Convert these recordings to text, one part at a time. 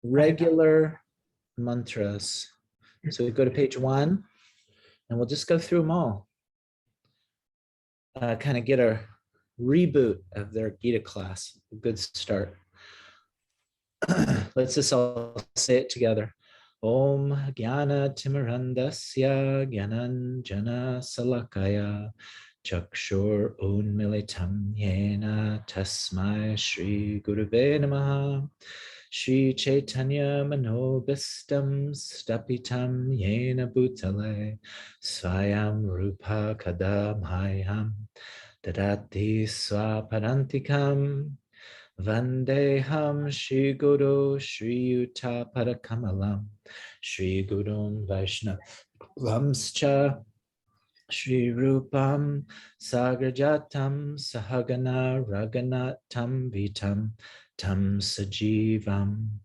regular mantras. So we go to page 1 and we'll just go through them all. Kind of get a reboot of their Gita class. A good start. Let's just all say it together. Om Jnana Timarandasya Jnananjana Salakaya Chakshur Unmilitam Yena Tasmai Shri Guruve Namaha Shri Chaitanya Manobhistam Stapitam Yena Bhutale Swayam Rupa Kadamhayam Dadati Swaparantikam Vandeham Shri Guru Shri Yuta Parakamalam Shri Gurun Vaishnavamscha Shri Rupam Sagrajatam Sahagana Raganatam Vitam Tam Sajivam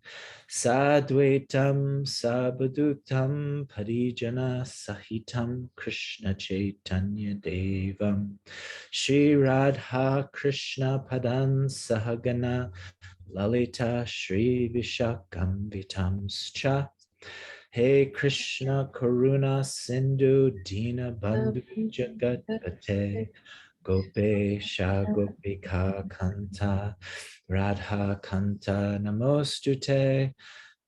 Sadvaitam Sabadutam Parijana Sahitam Krishna Chaitanya Devam Shri Radha Krishna Padan Sahagana Lalita Shri Vishakam Vitamscha Hey Krishna Karuna Sindhu Dina Bandhu Jagat Pate Gopesha Gopika Kanta Radha Kanta Namostute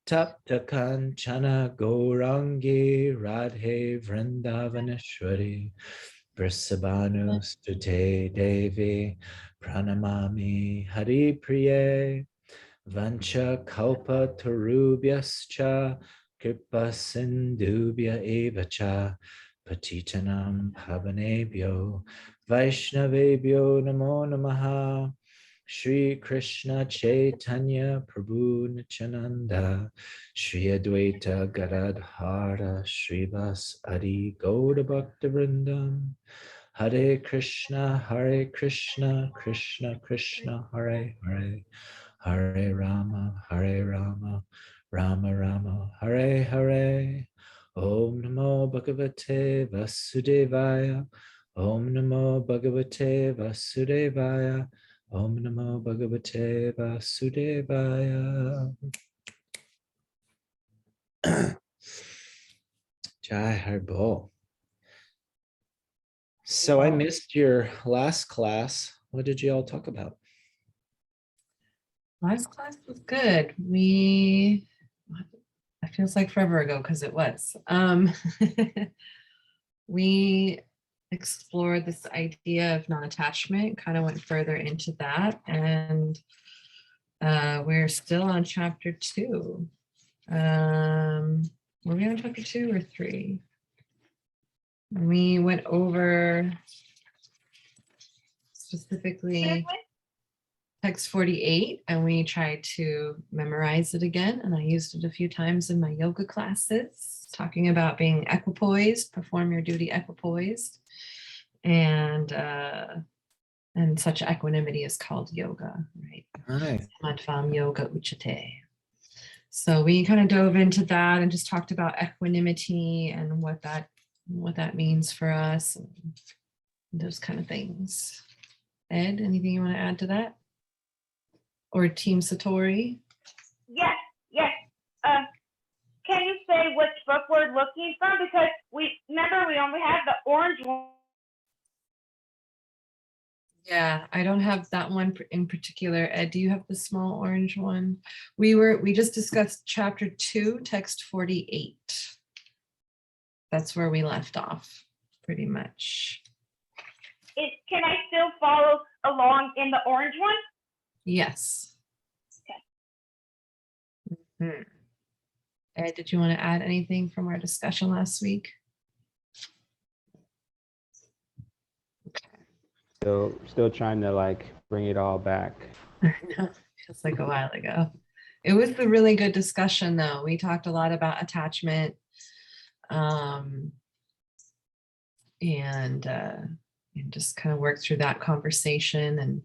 Tapta Kanchana Gourangi Radhe Vrindavaneshwari Vrisabhanu Stute Devi Pranamami Hari Priye Vancha Kalpa Tarubhyascha Kripa Sindhubhya Evacha Patitanam Pavanebhyo Vaishnavebhyo Namo Namaha Shri Krishna Chaitanya Prabhu Nityananda Shri Advaita Gadadhara Srivas Adi Gauda Bhakta Vrindam Hare Krishna Krishna Krishna Hare Hare Hare Rama Rama Rama Hare Hare Om Namo Bhagavate Vasudevaya Om Namo Bhagavate Vasudevaya Om Namo Bhagavate Vasudevaya. Jai Har Bol. So I missed your last class. What did you all talk about? Last class was good. It feels like forever ago because it was. We explored this idea of non-attachment, kind of went further into that, and we're still on chapter 2. Were we on chapter 2 or 3? We went over specifically text 48, and we tried to memorize it again, and I used it a few times in my yoga classes, talking about being equipoised, perform your duty equipoised, and such equanimity is called yoga, right? Right. Samatvam yoga uchate. So we kind of dove into that and just talked about equanimity and what that means for us, and those kind of things. Ed, anything you want to add to that? Or Team Satori? Yes. Can you say which book we're looking from? Because we only had the orange one. Yeah, I don't have that one in particular. Ed, do you have the small orange one? We just discussed chapter 2, text 48. That's where we left off, pretty much. Can I still follow along in the orange one? Yes. Okay. Mm-hmm. Ed, did you want to add anything from our discussion last week? Okay. Still trying to bring it all back. No, feels like a while ago. It was a really good discussion though. We talked a lot about attachment, and just kind of worked through that conversation and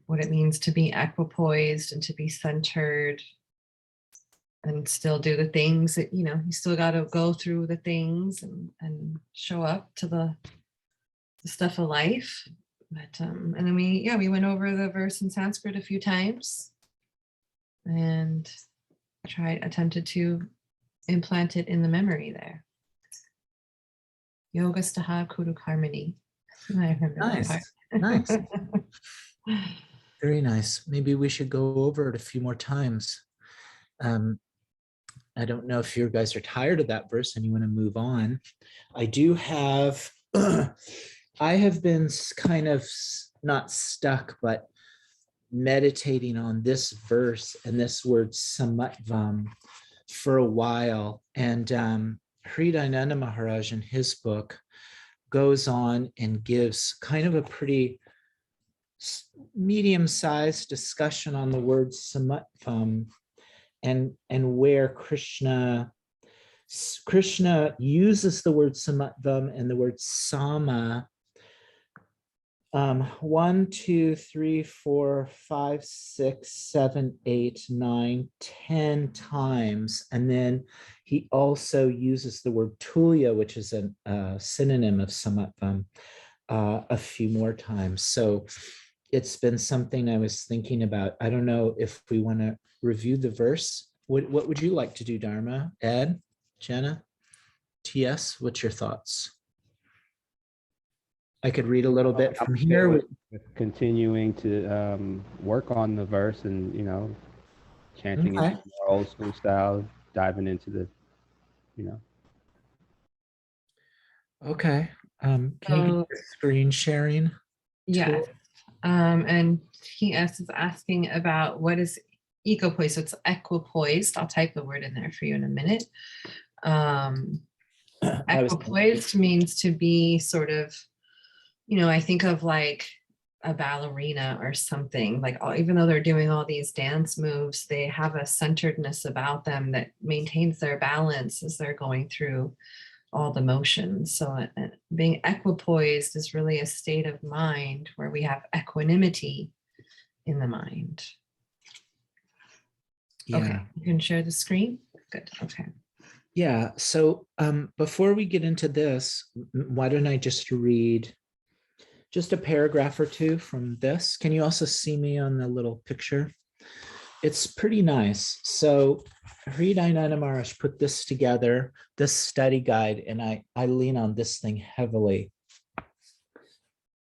what it means to be equipoised and to be centered and still do the things that, you still got to go through the things and show up to the stuff of life, But and then we went over the verse in Sanskrit a few times and attempted to implant it in the memory there. Yoga Staha Kudu Harmony. I remember that part. Nice. Very nice. Maybe we should go over it a few more times. I don't know if you guys are tired of that verse and you want to move on. I do have, I have been kind of not stuck, but meditating on this verse and this word Samatvam for a while. And Hridayananda Maharaj in his book goes on and gives kind of a pretty medium-sized discussion on the word Samatvam and where Krishna uses the word Samatvam and the word Sama 1, 2, 3, 4, 5, 6, 7, 8, 9, 10 times. And then he also uses the word Tulya, which is a synonym of Samatvam, a few more times. So it's been something I was thinking about. I don't know if we want to review the verse. What would you like to do, Dharma? Ed, Jenna, TS, what's your thoughts? I could read a little bit from here. With continuing to work on the verse and, chanting it in more old school style, diving into the, Okay. Can you do the screen sharing? Yes. And TS is asking about what is equipoised. So it's equipoised. I'll type the word in there for you in a minute. Equipoised means to be sort of, I think of like a ballerina or something, like even though they're doing all these dance moves, they have a centeredness about them that maintains their balance as they're going through all the motions. So being equipoised is really a state of mind where we have equanimity in the mind. Yeah. Okay, you can share the screen. Good. Okay. Yeah. So before we get into this, why don't I just read just a paragraph or two from this? Can you also see me on the little picture? It's pretty nice. So Hridayananda Maharaj put this together, this study guide, and I lean on this thing heavily.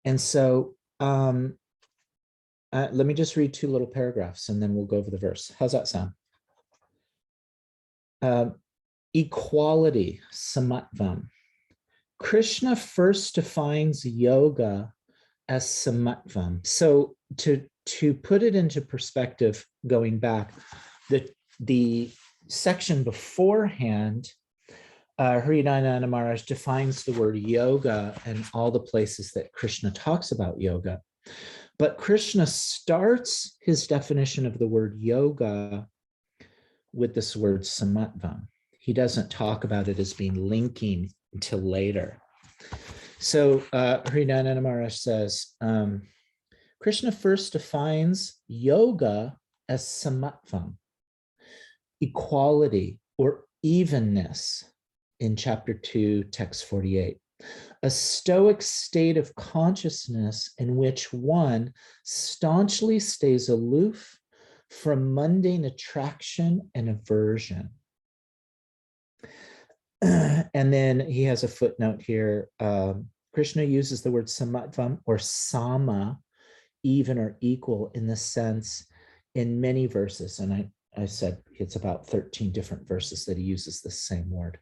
And so let me just read 2 little paragraphs and then we'll go over the verse. How's that sound? Equality, Samatvam. Krishna first defines yoga as Samatvam. So to put it into perspective, going back, the section beforehand, Hridayananda Maharaj defines the word yoga and all the places that Krishna talks about yoga. But Krishna starts his definition of the word yoga with this word Samatvam. He doesn't talk about it as being linking until later. So Hridayananda Maharaj says, Krishna first defines yoga as Samatvam, equality or evenness in chapter 2, text 48. A stoic state of consciousness in which one staunchly stays aloof from mundane attraction and aversion. And then he has a footnote here. Krishna uses the word Samatvam or Sama, even or equal, in the sense in many verses. And I said it's about 13 different verses that he uses the same word.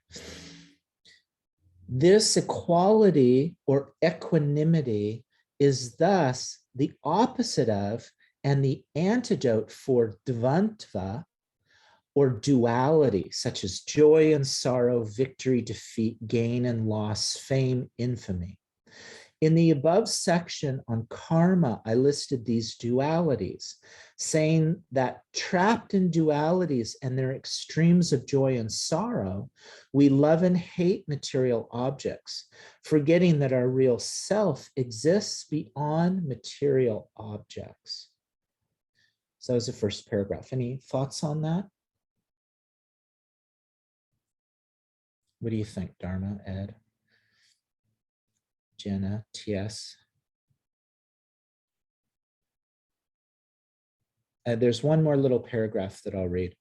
This equality or equanimity is thus the opposite of and the antidote for dvandva or duality, such as joy and sorrow, victory, defeat, gain and loss, fame, infamy. In the above section on karma, I listed these dualities, saying that trapped in dualities and their extremes of joy and sorrow, we love and hate material objects, forgetting that our real self exists beyond material objects. So that was the first paragraph. Any thoughts on that? What do you think, Dharma, Ed, Jenna, TS? There's one more little paragraph that I'll read.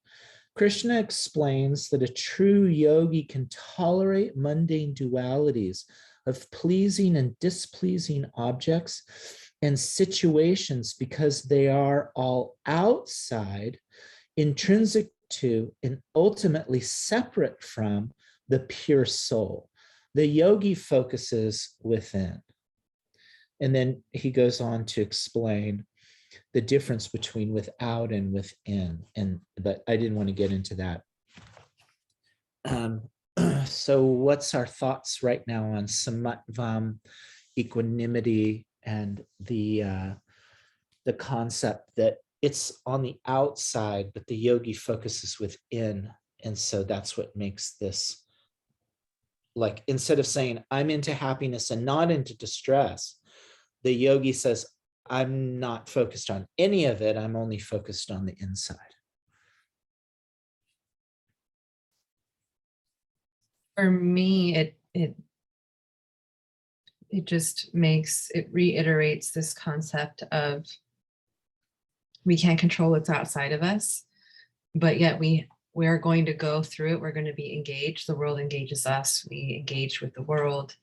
Krishna explains that a true yogi can tolerate mundane dualities of pleasing and displeasing objects and situations because they are all outside, intrinsic to, and ultimately separate from the pure soul. The yogi focuses within. And then he goes on to explain the difference between without and within. But I didn't want to get into that. So what's our thoughts right now on Samatvam, equanimity, and the concept that it's on the outside, but the yogi focuses within. And so that's what makes this, like, instead of saying, I'm into happiness and not into distress, the yogi says, I'm not focused on any of it. I'm only focused on the inside. For me, it just reiterates this concept of we can't control what's outside of us, but yet we are going to go through it. We're going to be engaged. The world engages us. We engage with the world,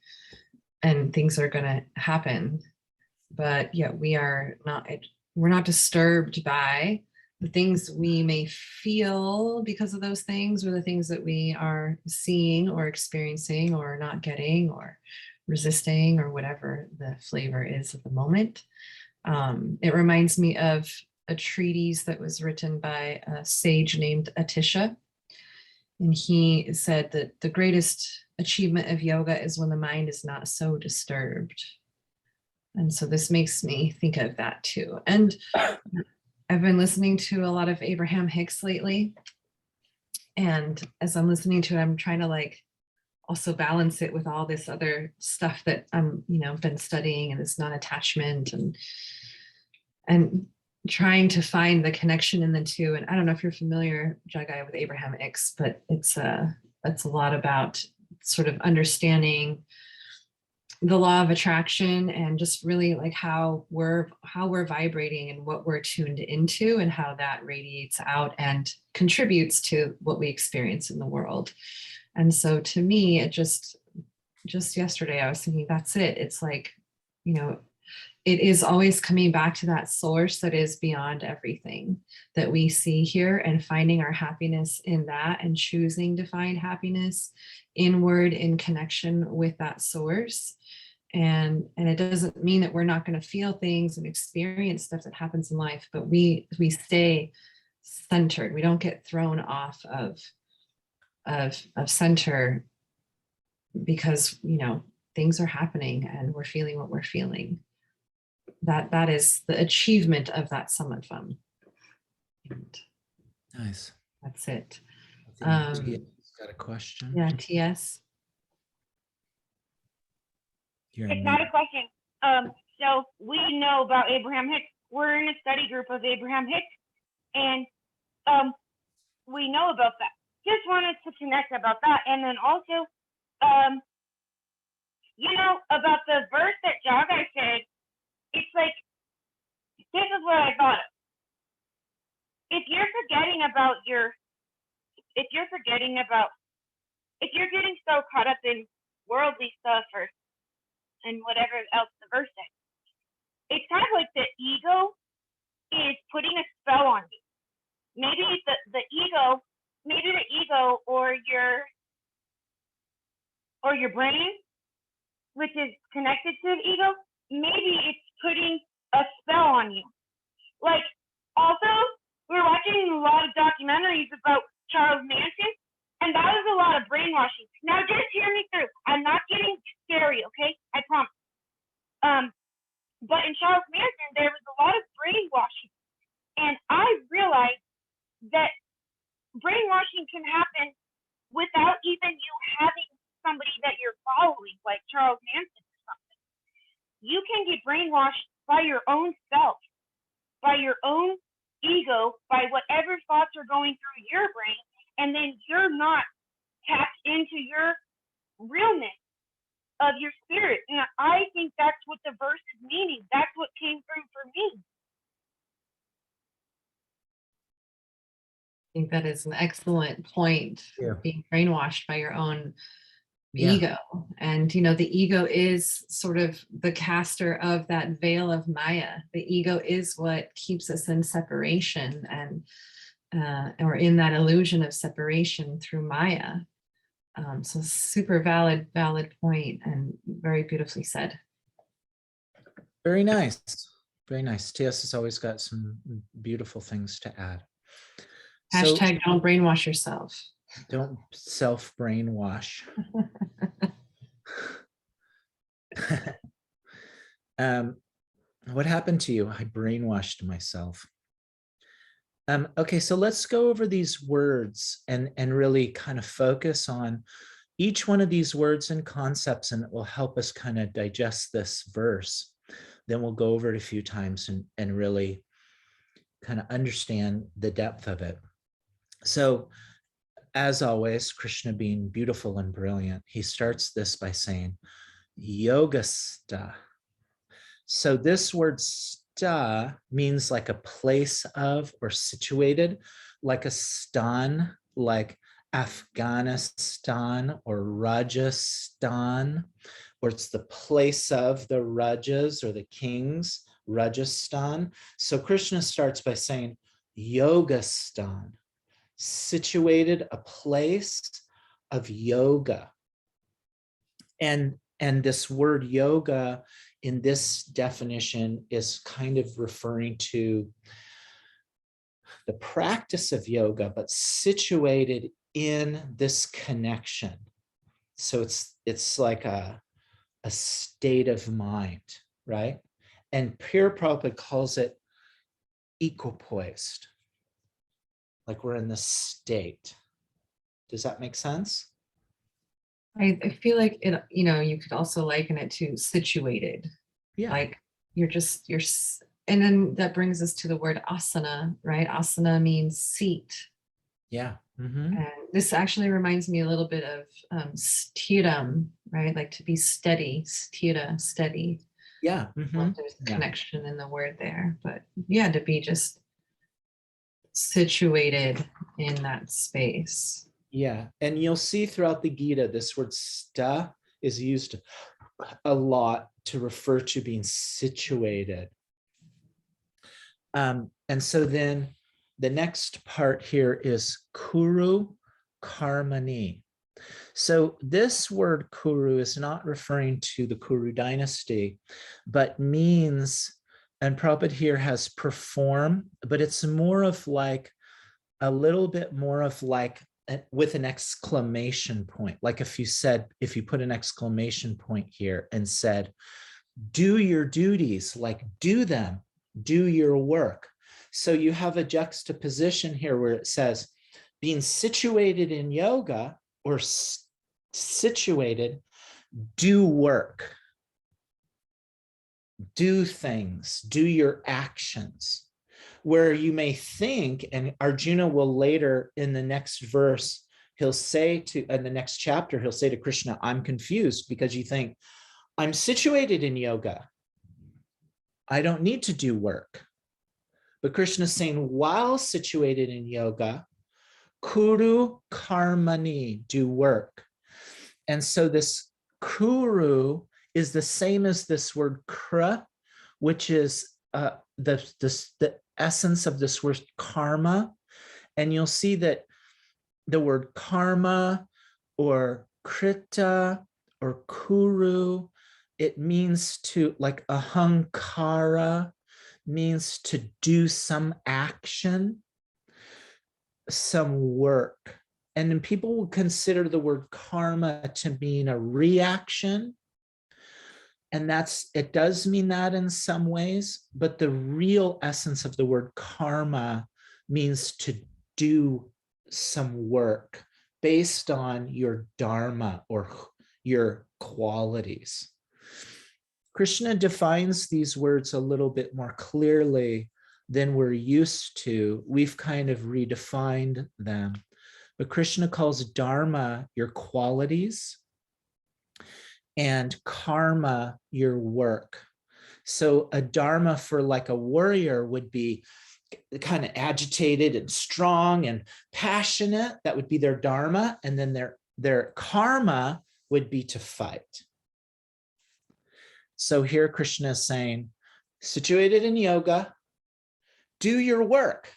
and things are going to happen. But yet we're not disturbed by the things we may feel because of those things, or the things that we are seeing or experiencing or not getting or resisting, or whatever the flavor is of the moment. It reminds me of a treatise that was written by a sage named Atisha. And he said that the greatest achievement of yoga is when the mind is not so disturbed. And so this makes me think of that too. And I've been listening to a lot of Abraham Hicks lately. And as I'm listening to it, I'm trying to like also balance it with all this other stuff that I'm, been studying, and this non-attachment and trying to find the connection in the two. And I don't know if you're familiar, Jagai, with Abraham Hicks, but it's a lot about sort of understanding the law of attraction, and just really like how we're vibrating and what we're tuned into, and how that radiates out and contributes to what we experience in the world. And so to me, it just yesterday I was thinking, that's it. It's like, it is always coming back to that source that is beyond everything that we see here, and finding our happiness in that, and choosing to find happiness inward in connection with that source. And it doesn't mean that we're not going to feel things and experience stuff that happens in life, but we stay centered. We don't get thrown off of center because, things are happening and we're feeling what we're feeling. That is the achievement of that Samatvam. Nice. That's it. T.S. got a question. Yeah, TS. It's not a question. So we know about Abraham Hicks. We're in a study group of Abraham Hicks, and we know about that. Just wanted to connect about that, and then also, about the verse that Jagai said. It's like, this is what I thought of. If you're getting so caught up in worldly stuff and whatever else the verse says, it's kind of like the ego is putting a spell on you. Maybe the ego or your brain, which is connected to the ego, maybe it's putting a spell on you. Like, also, we're watching a lot of documentaries about Charles Manson, and that was a lot of brainwashing. Now, just hear me through. I'm not getting scary, okay? I promise. But in Charles Manson, there was a lot of brainwashing, and I realized that brainwashing can happen without even you having somebody that you're following, like Charles Manson or something. You can get brainwashed by your own self, by your own ego, by whatever thoughts are going through your brain, and then you're not tapped into your realness of your spirit. And I think that's what the verse is meaning. That's what came through for me. think that is an excellent point. Yeah. Being brainwashed by your own Yeah. ego. And, the ego is sort of the caster of that veil of Maya. The ego is what keeps us in separation and, or in that illusion of separation through Maya. So super valid point and very beautifully said. Very nice. Very nice. TS has always got some beautiful things to add. So Hashtag don't brainwash yourself. don't self-brainwash. What happened to you? I brainwashed myself. Okay, so let's go over these words and really kind of focus on each one of these words and concepts, and it will help us kind of digest this verse. Then we'll go over it a few times and really kind of understand the depth of it. So, as always, Krishna being beautiful and brilliant, he starts this by saying, Yogasta. So this word sta means like a place of or situated, like a stan, like Afghanistan or Rajasthan, or it's the place of the Rajas or the kings, Rajasthan. So Krishna starts by saying Yogastan, situated, a place of yoga. And this word yoga in this definition is kind of referring to the practice of yoga, but situated in this connection. So it's like a state of mind, right? And Pure Prabhupada calls it equipoised, like we're in this state. Does that make sense? I feel like it, you could also liken it to situated. Yeah. Like you're and then that brings us to the word asana, right? Asana means seat. Yeah. Mm-hmm. And this actually reminds me a little bit of sthiram, right? Like to be steady, sthira, steady. Yeah. Mm-hmm. There's a connection in the word there, but yeah, to be just situated in that space. Yeah. And you'll see throughout the Gita, this word sta is used a lot to refer to being situated. And so then the next part here is kuru karmani. So this word kuru is not referring to the Kuru dynasty, but means, and Prabhupada here has perform, but it's more of like a little bit more of like with an exclamation point. Like if you put an exclamation point here and said, do your duties, like do them, do your work. So you have a juxtaposition here where it says being situated in yoga or situated, do work, do things, do your actions. Where you may think, and Arjuna will later in the next verse, he'll say in the next chapter, he'll say to Krishna, I'm confused because you think, I'm situated in yoga. I don't need to do work. But Krishna is saying, while situated in yoga, kuru karmani, do work. And so this kuru is the same as this word kra, which is the essence of this word karma. And you'll see that the word karma or krita or kuru, it means to, like ahankara, means to do some action, some work. And then people will consider the word karma to mean a reaction. And it does mean that in some ways, but the real essence of the word karma means to do some work based on your dharma or your qualities. Krishna defines these words a little bit more clearly than we're used to. We've kind of redefined them. But Krishna calls dharma your qualities and karma your work. So a dharma for like a warrior would be kind of agitated and strong and passionate. That would be their dharma. And then their karma would be to fight. So here Krishna is saying, situated in yoga, do your work,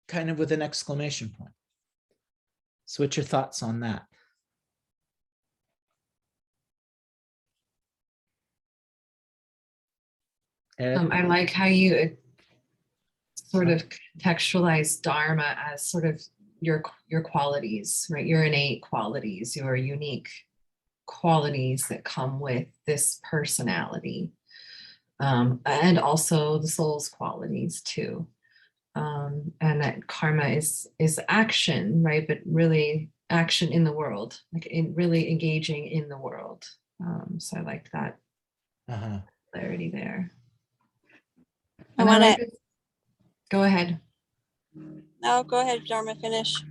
kind of with an exclamation point. So what's your thoughts on that? I like how you sort of contextualize Dharma as sort of your qualities, right? Your innate qualities, your unique qualities that come with this personality, and also the soul's qualities too. And that karma is action, right? But really action in the world, like in really engaging in the world. So I like that clarity there. And I like it. Go ahead. No, go ahead, Dharma, finish.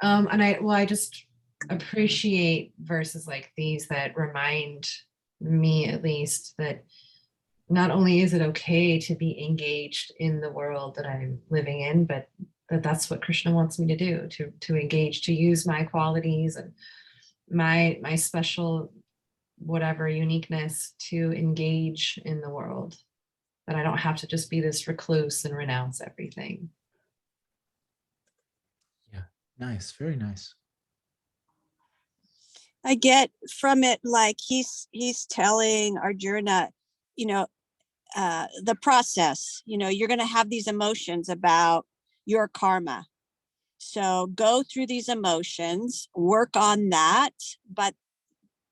And I just appreciate verses like these that remind me, at least, that not only is it okay to be engaged in the world that I'm living in, but that's what Krishna wants me to do, to engage, to use my qualities and my special whatever uniqueness to engage in the world, that I don't have to just be this recluse and renounce everything. Yeah, nice, very nice. I get from it like he's telling Arjuna, the process, you're going to have these emotions about your karma. So go through these emotions, work on that, but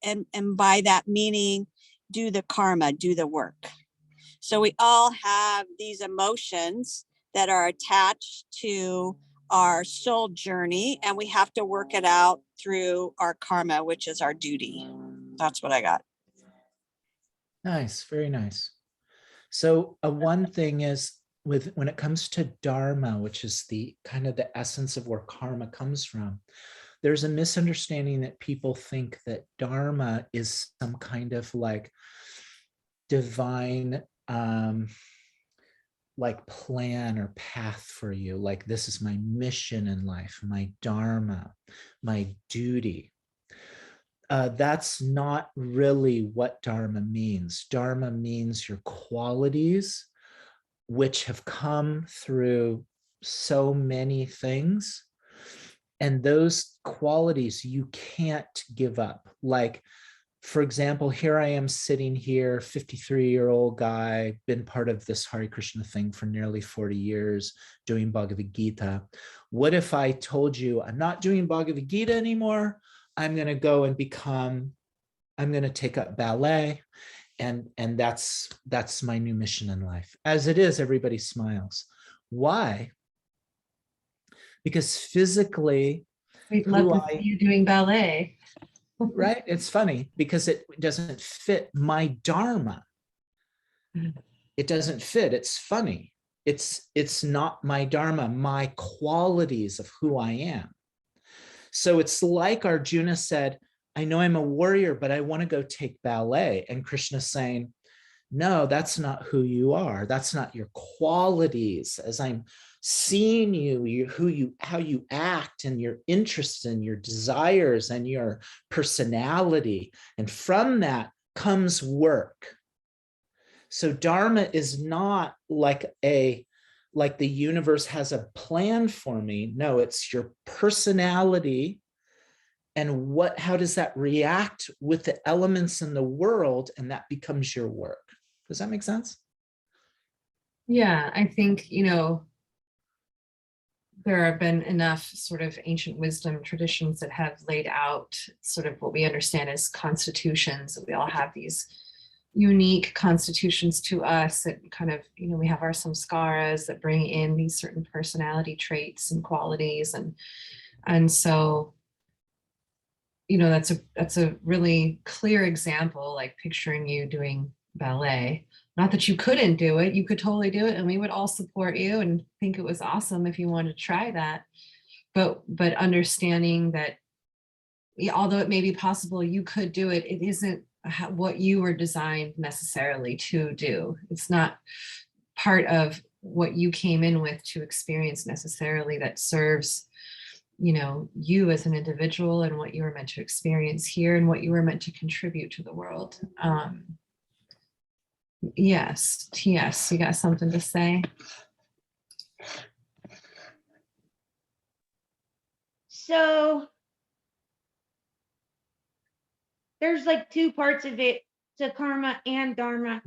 and by that meaning, do the karma, do the work. So we all have these emotions that are attached to our soul journey, and we have to work it out through our karma, which is our duty. That's what I got. Nice, very nice. So one thing is when it comes to dharma, which is the kind of the essence of where karma comes from, there's a misunderstanding that people think that dharma is some kind of like divine like plan or path for you. Like, this is my mission in life, my dharma, my duty. That's not really what dharma means. Dharma means your qualities, which have come through so many things. And those qualities you can't give up. Like, for example, here I am sitting here, 53-year-old guy, been part of this Hare Krishna thing for nearly 40 years, doing Bhagavad Gita. What if I told you, I'm not doing Bhagavad Gita anymore? I'm going to go and I'm going to take up ballet. And that's my new mission in life. As it is, everybody smiles. Why? Because physically, We'd love to see you doing ballet. Right? It's funny because it doesn't fit my dharma. It doesn't fit. It's funny. It's not my dharma, my qualities of who I am. So it's like Arjuna said, I know I'm a warrior, but I want to go take ballet. And Krishna's saying, no, that's not who you are. That's not your qualities. As I'm seeing how you act and your interests and your desires and your personality. And from that comes work. So Dharma is not like the universe has a plan for me. No, it's your personality and how does that react with the elements in the world, and that becomes your work. Does that make sense? Yeah, I think, there have been enough sort of ancient wisdom traditions that have laid out sort of what we understand as constitutions. We all have these unique constitutions to us that kind of, we have our samskaras that bring in these certain personality traits and qualities. And so, that's a really clear example, like picturing you doing ballet. Not that you couldn't do it, you could totally do it, and we would all support you and think it was awesome if you wanted to try that. But understanding that, although it may be possible you could do it, it isn't what you were designed necessarily to do. It's not part of what you came in with to experience necessarily that serves, you know, you as an individual and what you were meant to experience here and what you were meant to contribute to the world. Yes, you got something to say? So there's like two parts of it, to karma and dharma.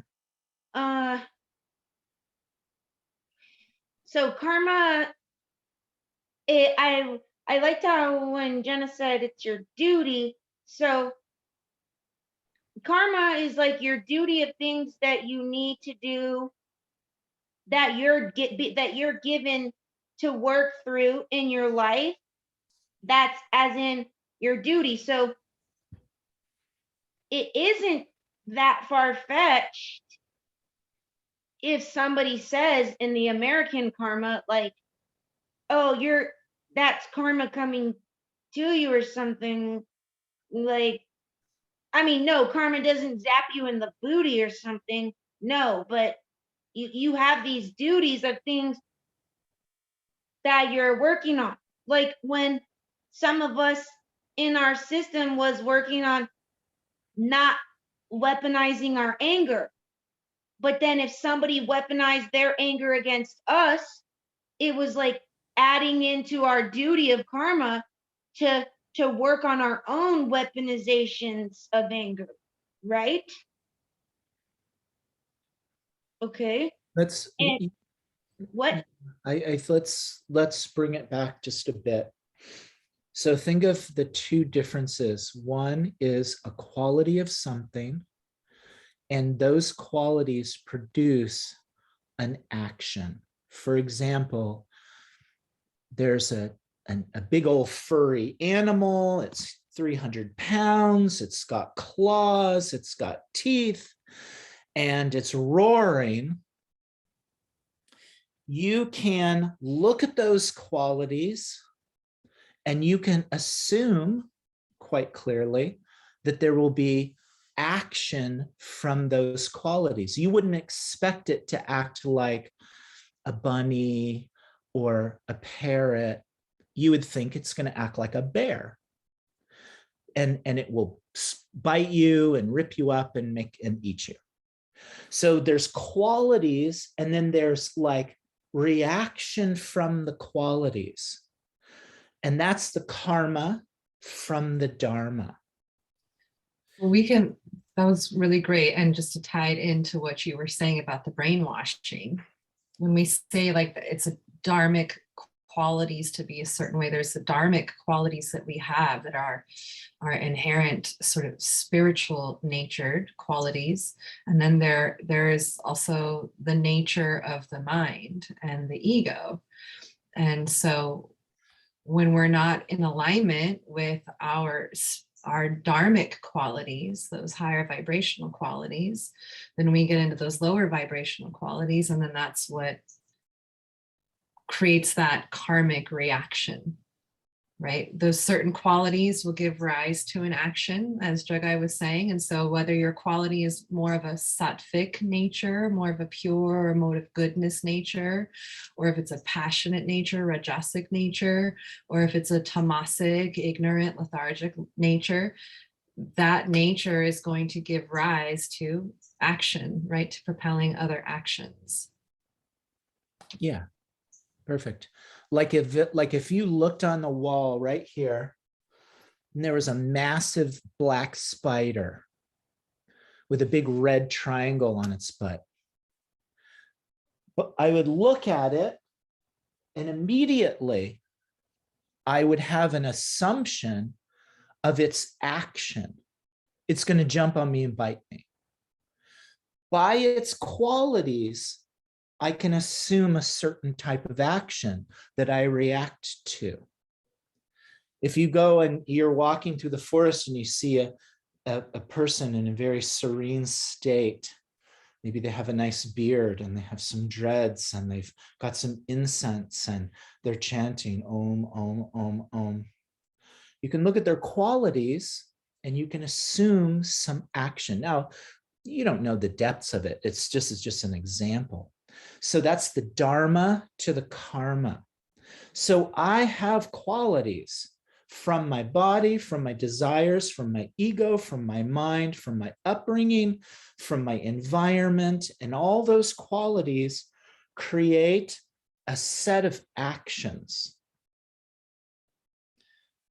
So karma, I liked how when Jenna said it's your duty. So karma is like your duty of things that you need to do, that you're given to work through in your life. That's as in your duty. So it isn't that far-fetched if somebody says in the American karma, like, oh, that's karma coming to you or something. Like, I mean, no, karma doesn't zap you in the booty or something. No, but you have these duties of things that you're working on. Like when some of us in our system was working on not weaponizing our anger. But then if somebody weaponized their anger against us, it was like adding into our duty of karma to work on our own weaponizations of anger, right? Okay. Let's And what? let's bring it back just a bit. So think of the two differences. One is a quality of something, and those qualities produce an action. For example, there's a big old furry animal. It's 300 pounds. It's got claws. It's got teeth, and it's roaring. You can look at those qualities and you can assume quite clearly that there will be action from those qualities. You wouldn't expect it to act like a bunny or a parrot. You would think it's going to act like a bear. And it will bite you and rip you up and eat you. So there's qualities, and then there's like reaction from the qualities. And that's the karma from the Dharma. Well, that was really great. And just to tie it into what you were saying about the brainwashing, when we say like it's a dharmic qualities to be a certain way, there's the dharmic qualities that we have that are our inherent sort of spiritual natured qualities. And then there is also the nature of the mind and the ego. And so when we're not in alignment with our dharmic qualities, those higher vibrational qualities, then we get into those lower vibrational qualities. And then that's what creates that karmic reaction, right? Those certain qualities will give rise to an action, as Jagai was saying. And so whether your quality is more of a sattvic nature, more of a pure or mode of goodness nature, or if it's a passionate nature, rajasic nature, or if it's a tamasic, ignorant, lethargic nature, that nature is going to give rise to action, right? To propelling other actions. Yeah. Perfect. Like if you looked on the wall right here, and there was a massive black spider with a big red triangle on its butt. But I would look at it, and immediately I would have an assumption of its action. It's going to jump on me and bite me. By its qualities, I can assume a certain type of action that I react to. If you go and you're walking through the forest and you see a person in a very serene state, maybe they have a nice beard and they have some dreads and they've got some incense and they're chanting Om, Om, Om, Om. You can look at their qualities and you can assume some action. Now, you don't know the depths of it. It's just an example. So that's the Dharma to the karma. So I have qualities from my body, from my desires, from my ego, from my mind, from my upbringing, from my environment, and all those qualities create a set of actions.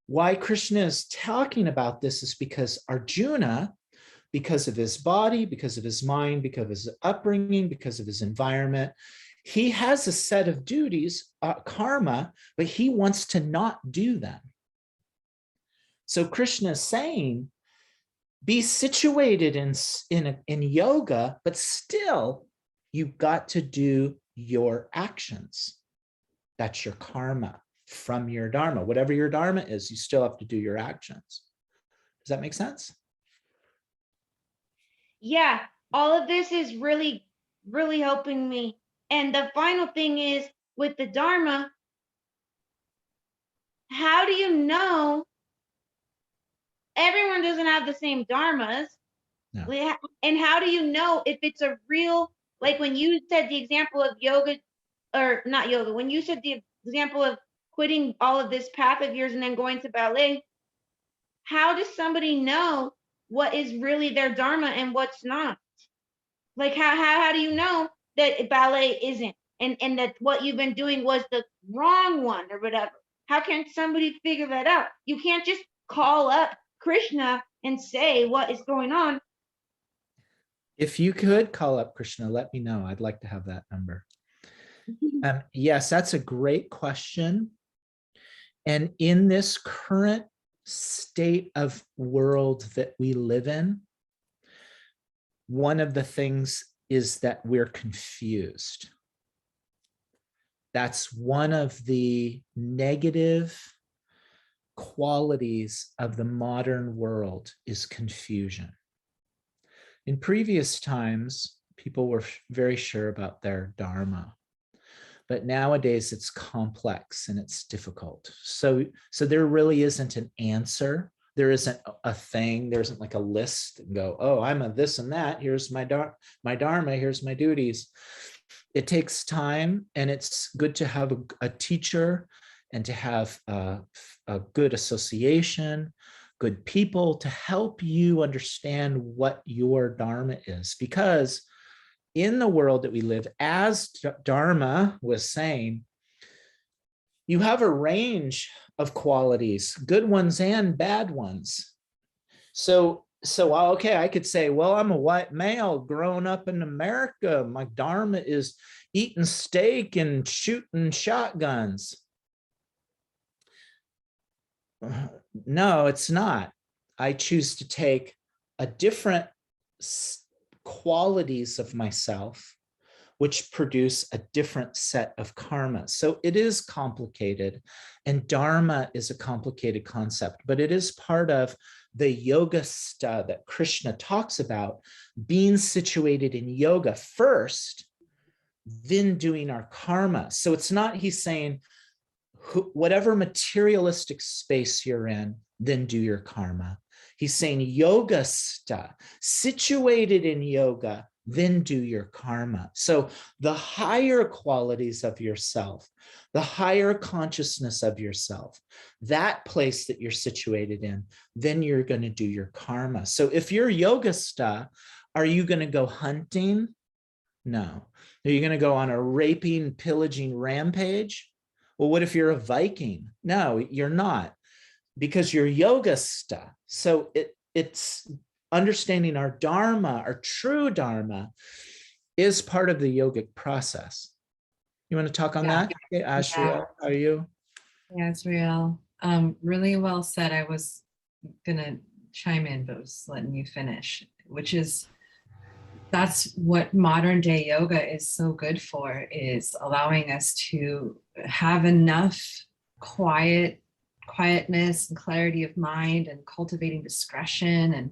Why Krishna is talking about this is because Arjuna, because of his body, because of his mind, because of his upbringing, because of his environment, he has a set of duties, karma, but he wants to not do them. So Krishna is saying, be situated in yoga, but still you've got to do your actions. That's your karma from your Dharma. Whatever your Dharma is, you still have to do your actions. Does that make sense? Yeah, all of this is really, really helping me. And the final thing is with the Dharma, how do you know everyone doesn't have the same dharmas? No. And how do you know if it's a real, like when you said the example of yoga, or not yoga, when you said the example of quitting all of this path of yours and then going to ballet, how does somebody know what is really their dharma and what's not? Like how do you know that ballet isn't, and that what you've been doing was the wrong one or whatever? How can somebody figure that out? You can't just call up Krishna and say what is going on. If you could call up Krishna, let me know. I'd like to have that number. Yes, that's a great question. And in this current state of world that we live in, one of the things is that we're confused. That's one of the negative qualities of the modern world, is confusion. In previous times, people were very sure about their Dharma, but nowadays it's complex and it's difficult. So there really isn't an answer. There isn't a thing. There isn't like a list and go, oh, I'm a this and that. Here's my Dharma. Here's my duties. It takes time, and it's good to have a teacher and to have a good association, good people to help you understand what your Dharma is. Because in the world that we live, as Dharma was saying, you have a range of qualities, good ones and bad ones. So okay, I could say, well, I'm a white male growing up in America. My Dharma is eating steak and shooting shotguns. No, it's not. I choose to take a different qualities of myself, which produce a different set of karma. So it is complicated, and Dharma is a complicated concept, but it is part of the yoga sta that Krishna talks about, being situated in yoga first, then doing our karma. So it's not, he's saying, whatever materialistic space you're in, then do your karma. He's saying yoga sta, situated in yoga, then do your karma. So the higher qualities of yourself, the higher consciousness of yourself, that place that you're situated in, then you're going to do your karma. So if you're yogasta, are you going to go hunting? No. Are you going to go on a raping, pillaging rampage? Well, what if you're a Viking? No, you're not, because you're yogasta. So it's understanding our Dharma, our true Dharma, is part of the yogic process. You want to talk on that? Okay, Ashriel, how are you? Yeah, it's real. Really well said. I was gonna chime in, but was letting you finish, which is, that's what modern day yoga is so good for, is allowing us to have enough quietness and clarity of mind, and cultivating discretion and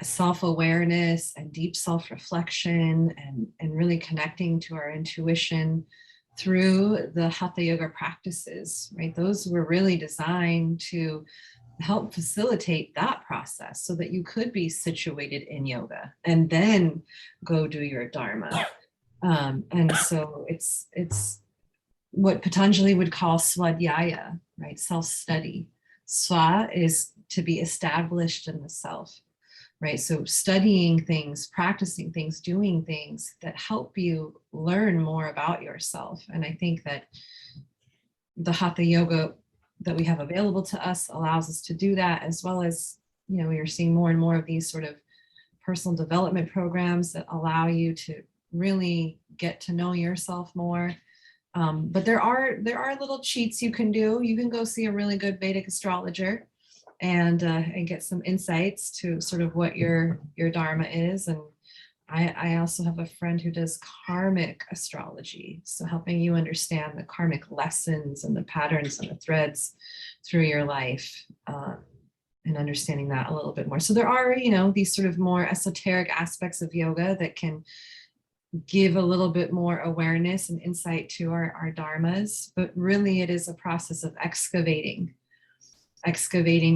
self-awareness and deep self-reflection, and really connecting to our intuition through the Hatha Yoga practices, right? Those were really designed to help facilitate that process so that you could be situated in yoga and then go do your Dharma. And so it's what Patanjali would call swadhyaya, right? Self-study. Swa is to be established in the self, right? So studying things, practicing things, doing things that help you learn more about yourself. And I think that the Hatha Yoga that we have available to us allows us to do that, as well as, you know, we are seeing more and more of these sort of personal development programs that allow you to really get to know yourself more. But there are little cheats you can do. You can go see a really good Vedic astrologer and get some insights to sort of what your Dharma is. And I also have a friend who does karmic astrology, so helping you understand the karmic lessons and the patterns and the threads through your life, and understanding that a little bit more. So there are, you know, these sort of more esoteric aspects of yoga that can give a little bit more awareness and insight to our dharmas, but really it is a process of excavating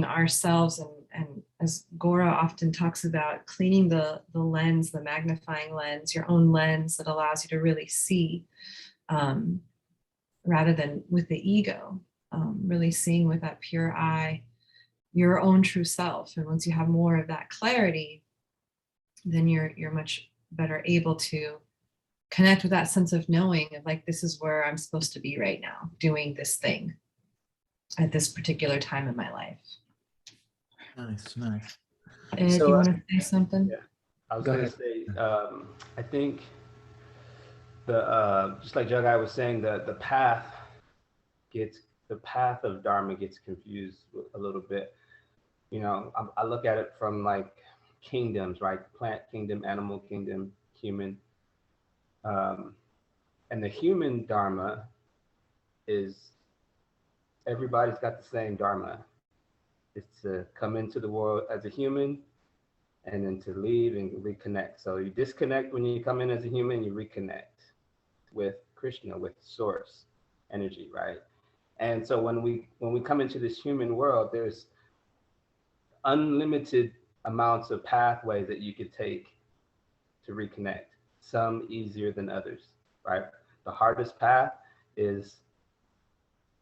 ourselves, and as Gora often talks about, cleaning the lens, the magnifying lens, your own lens that allows you to really see, rather than with the ego, really seeing with that pure eye your own true self. And once you have more of that clarity, then you're much better able to connect with that sense of knowing of like, this is where I'm supposed to be right now, doing this thing at this particular time in my life. Nice, nice. Ed, So, you want to say something? Yeah, I was Go gonna ahead. say, I think just like Jagai was saying, the path of Dharma gets confused a little bit. You know, I look at it from like kingdoms, right? Plant kingdom, animal kingdom, human. And the human Dharma is everybody's got the same Dharma. It's to come into the world as a human and then to leave and reconnect. So you disconnect when you come in as a human, you reconnect with Krishna, with source energy, right? And so when we come into this human world, there's unlimited amounts of pathways that you could take to reconnect, some easier than others, right? The hardest path is,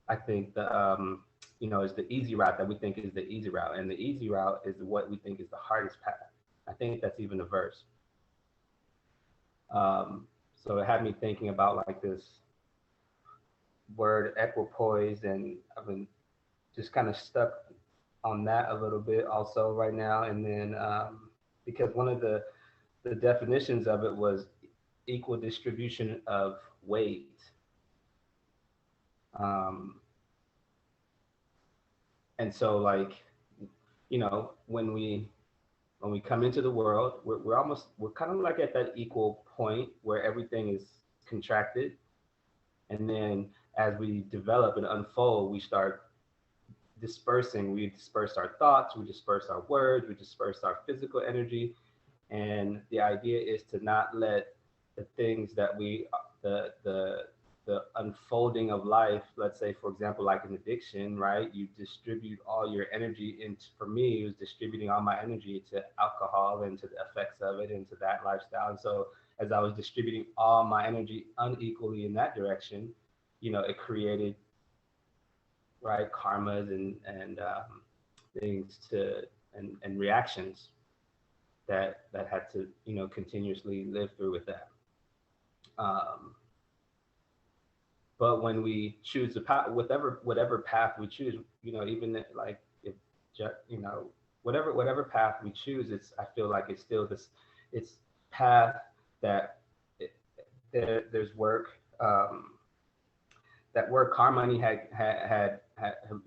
I think, is the easy route that we think is the easy route. And the easy route is what we think is the hardest path. I think that's even a verse. So it had me thinking about like this word equipoised, and I've been just kind of stuck on that a little bit also right now. And then because one of the definitions of it was equal distribution of weight. And so like, you know, when we come into the world, we're kind of like at that equal point where everything is contracted. And then as we develop and unfold, we start dispersing. We disperse our thoughts, we disperse our words, we disperse our physical energy. And the idea is to not let the things that the unfolding of life, let's say, for example, like an addiction, right? You distribute all your energy into, for me, it was distributing all my energy to alcohol and to the effects of it and to that lifestyle. And so as I was distributing all my energy unequally in that direction, you know, it created, right, karmas and things to, and reactions that had to, you know, continuously live through with that. But when we choose the path, whatever path we choose, you know, even like if, you know, whatever path we choose, it's, I feel like it's still this, it's path that there's work. That word karmani had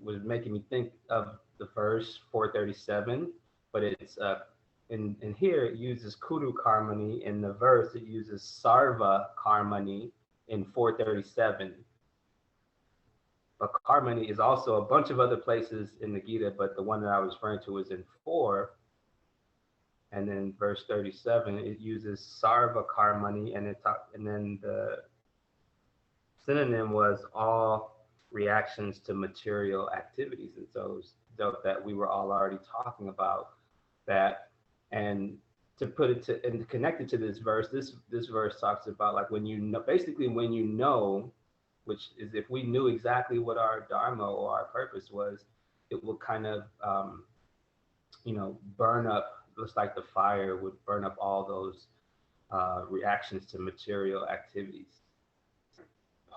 was making me think of the verse 437, but it's in here it uses kudu karmani. In the verse it uses sarva karmani in 437. But karmani is also a bunch of other places in the Gita, but the one that I was referring to is in 4. And then verse 37, it uses sarva karmani, and and then the synonym was all reactions to material activities. And so it was dope that we were all already talking about that. And to put it to and connect it to this verse, this verse talks about like when you know, basically when you know, which is if we knew exactly what our dharma or our purpose was, it will kind of burn up, just like the fire would burn up all those reactions to material activities.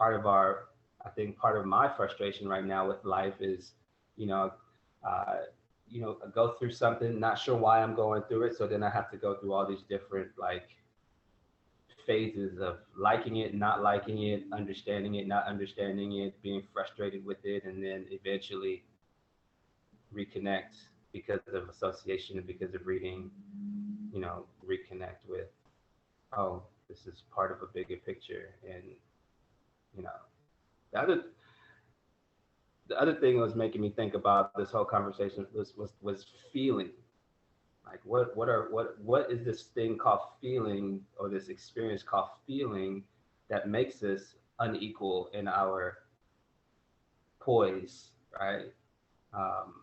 I think part of my frustration right now with life is, you know, uh, I go through something, not sure why I'm going through it. So then I have to go through all these different like phases of liking it, not liking it, understanding it, not understanding it, being frustrated with it, and then eventually reconnect because of association and because of reading, reconnect with, oh, this is part of a bigger picture. And, you know, the other thing that was making me think about this whole conversation was feeling. Like what is this thing called feeling, or this experience called feeling, that makes us unequal in our poise, right? And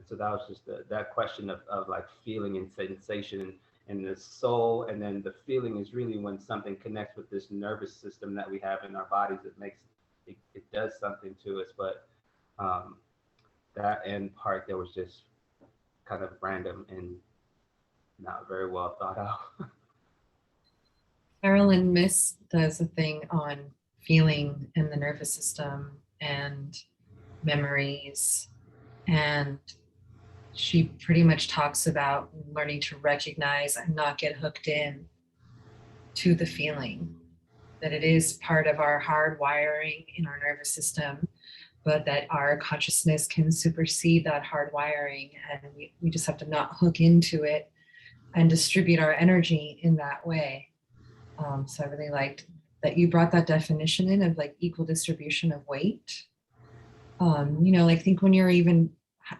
so that was just that question of like feeling and sensation and the soul. And then the feeling is really when something connects with this nervous system that we have in our bodies. It makes it does something to us. But that end part there was just kind of random and not very well thought out. Carolyn Miss does a thing on feeling in the nervous system and memories, and she pretty much talks about learning to recognize and not get hooked in to the feeling, that it is part of our hard wiring in our nervous system, but that our consciousness can supersede that hard wiring, and we just have to not hook into it and distribute our energy in that way. So I really liked that you brought that definition in of like equal distribution of weight. Like think when you're even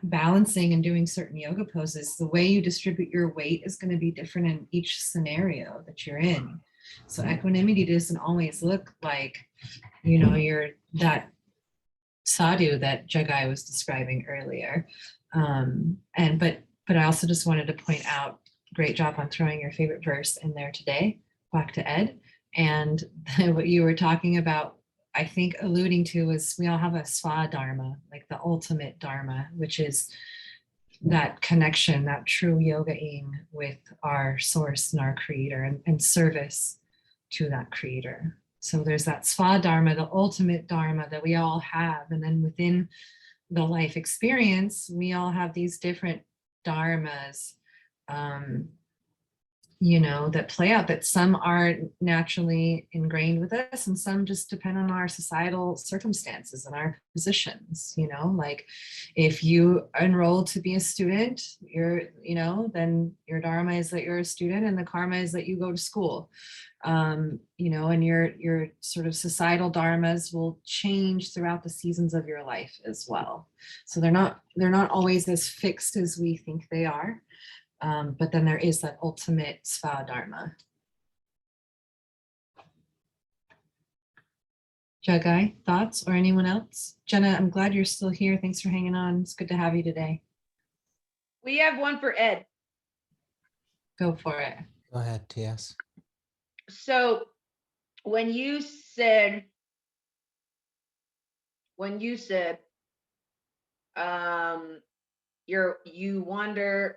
balancing and doing certain yoga poses, the way you distribute your weight is going to be different in each scenario that you're in. So equanimity doesn't always look like, you're that sadhu that Jagai was describing earlier. But I also just wanted to point out, great job on throwing your favorite verse in there today, back to Ed. And what you were talking about, I think alluding to, is we all have a sva dharma, like the ultimate dharma, which is that connection, that true yoga-ing with our source and our creator, and service to that creator. So there's that sva dharma, the ultimate dharma that we all have. And then within the life experience, we all have these different dharmas, that play out, that some are naturally ingrained with us and some just depend on our societal circumstances and our positions. Like if you enroll to be a student, then your dharma is that you're a student, and the karma is that you go to school. And your sort of societal dharmas will change throughout the seasons of your life as well. So they're not always as fixed as we think they are. But then there is that ultimate sva dharma. Jagai, thoughts, or anyone else? Jenna, I'm glad you're still here. Thanks for hanging on. It's good to have you today. We have one for Ed. Go for it. Go ahead, TS. So when you said, you wonder,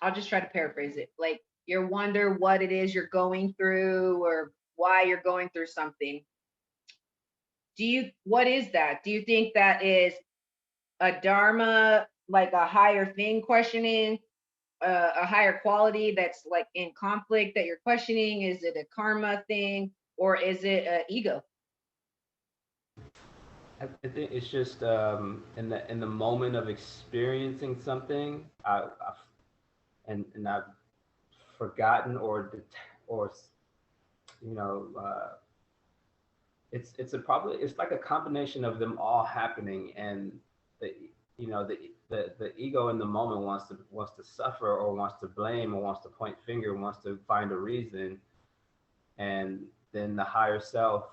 I'll just try to paraphrase it. Like you wonder what it is you're going through or why you're going through something. What is that? Do you think that is a dharma, like a higher thing questioning, a higher quality that's like in conflict that you're questioning? Is it a karma thing, or is it an ego? I think it's just in the moment of experiencing something, I've forgotten or it's like a combination of them all happening, and the ego in the moment wants to suffer, or wants to blame, or wants to point finger, wants to find a reason, and then the higher self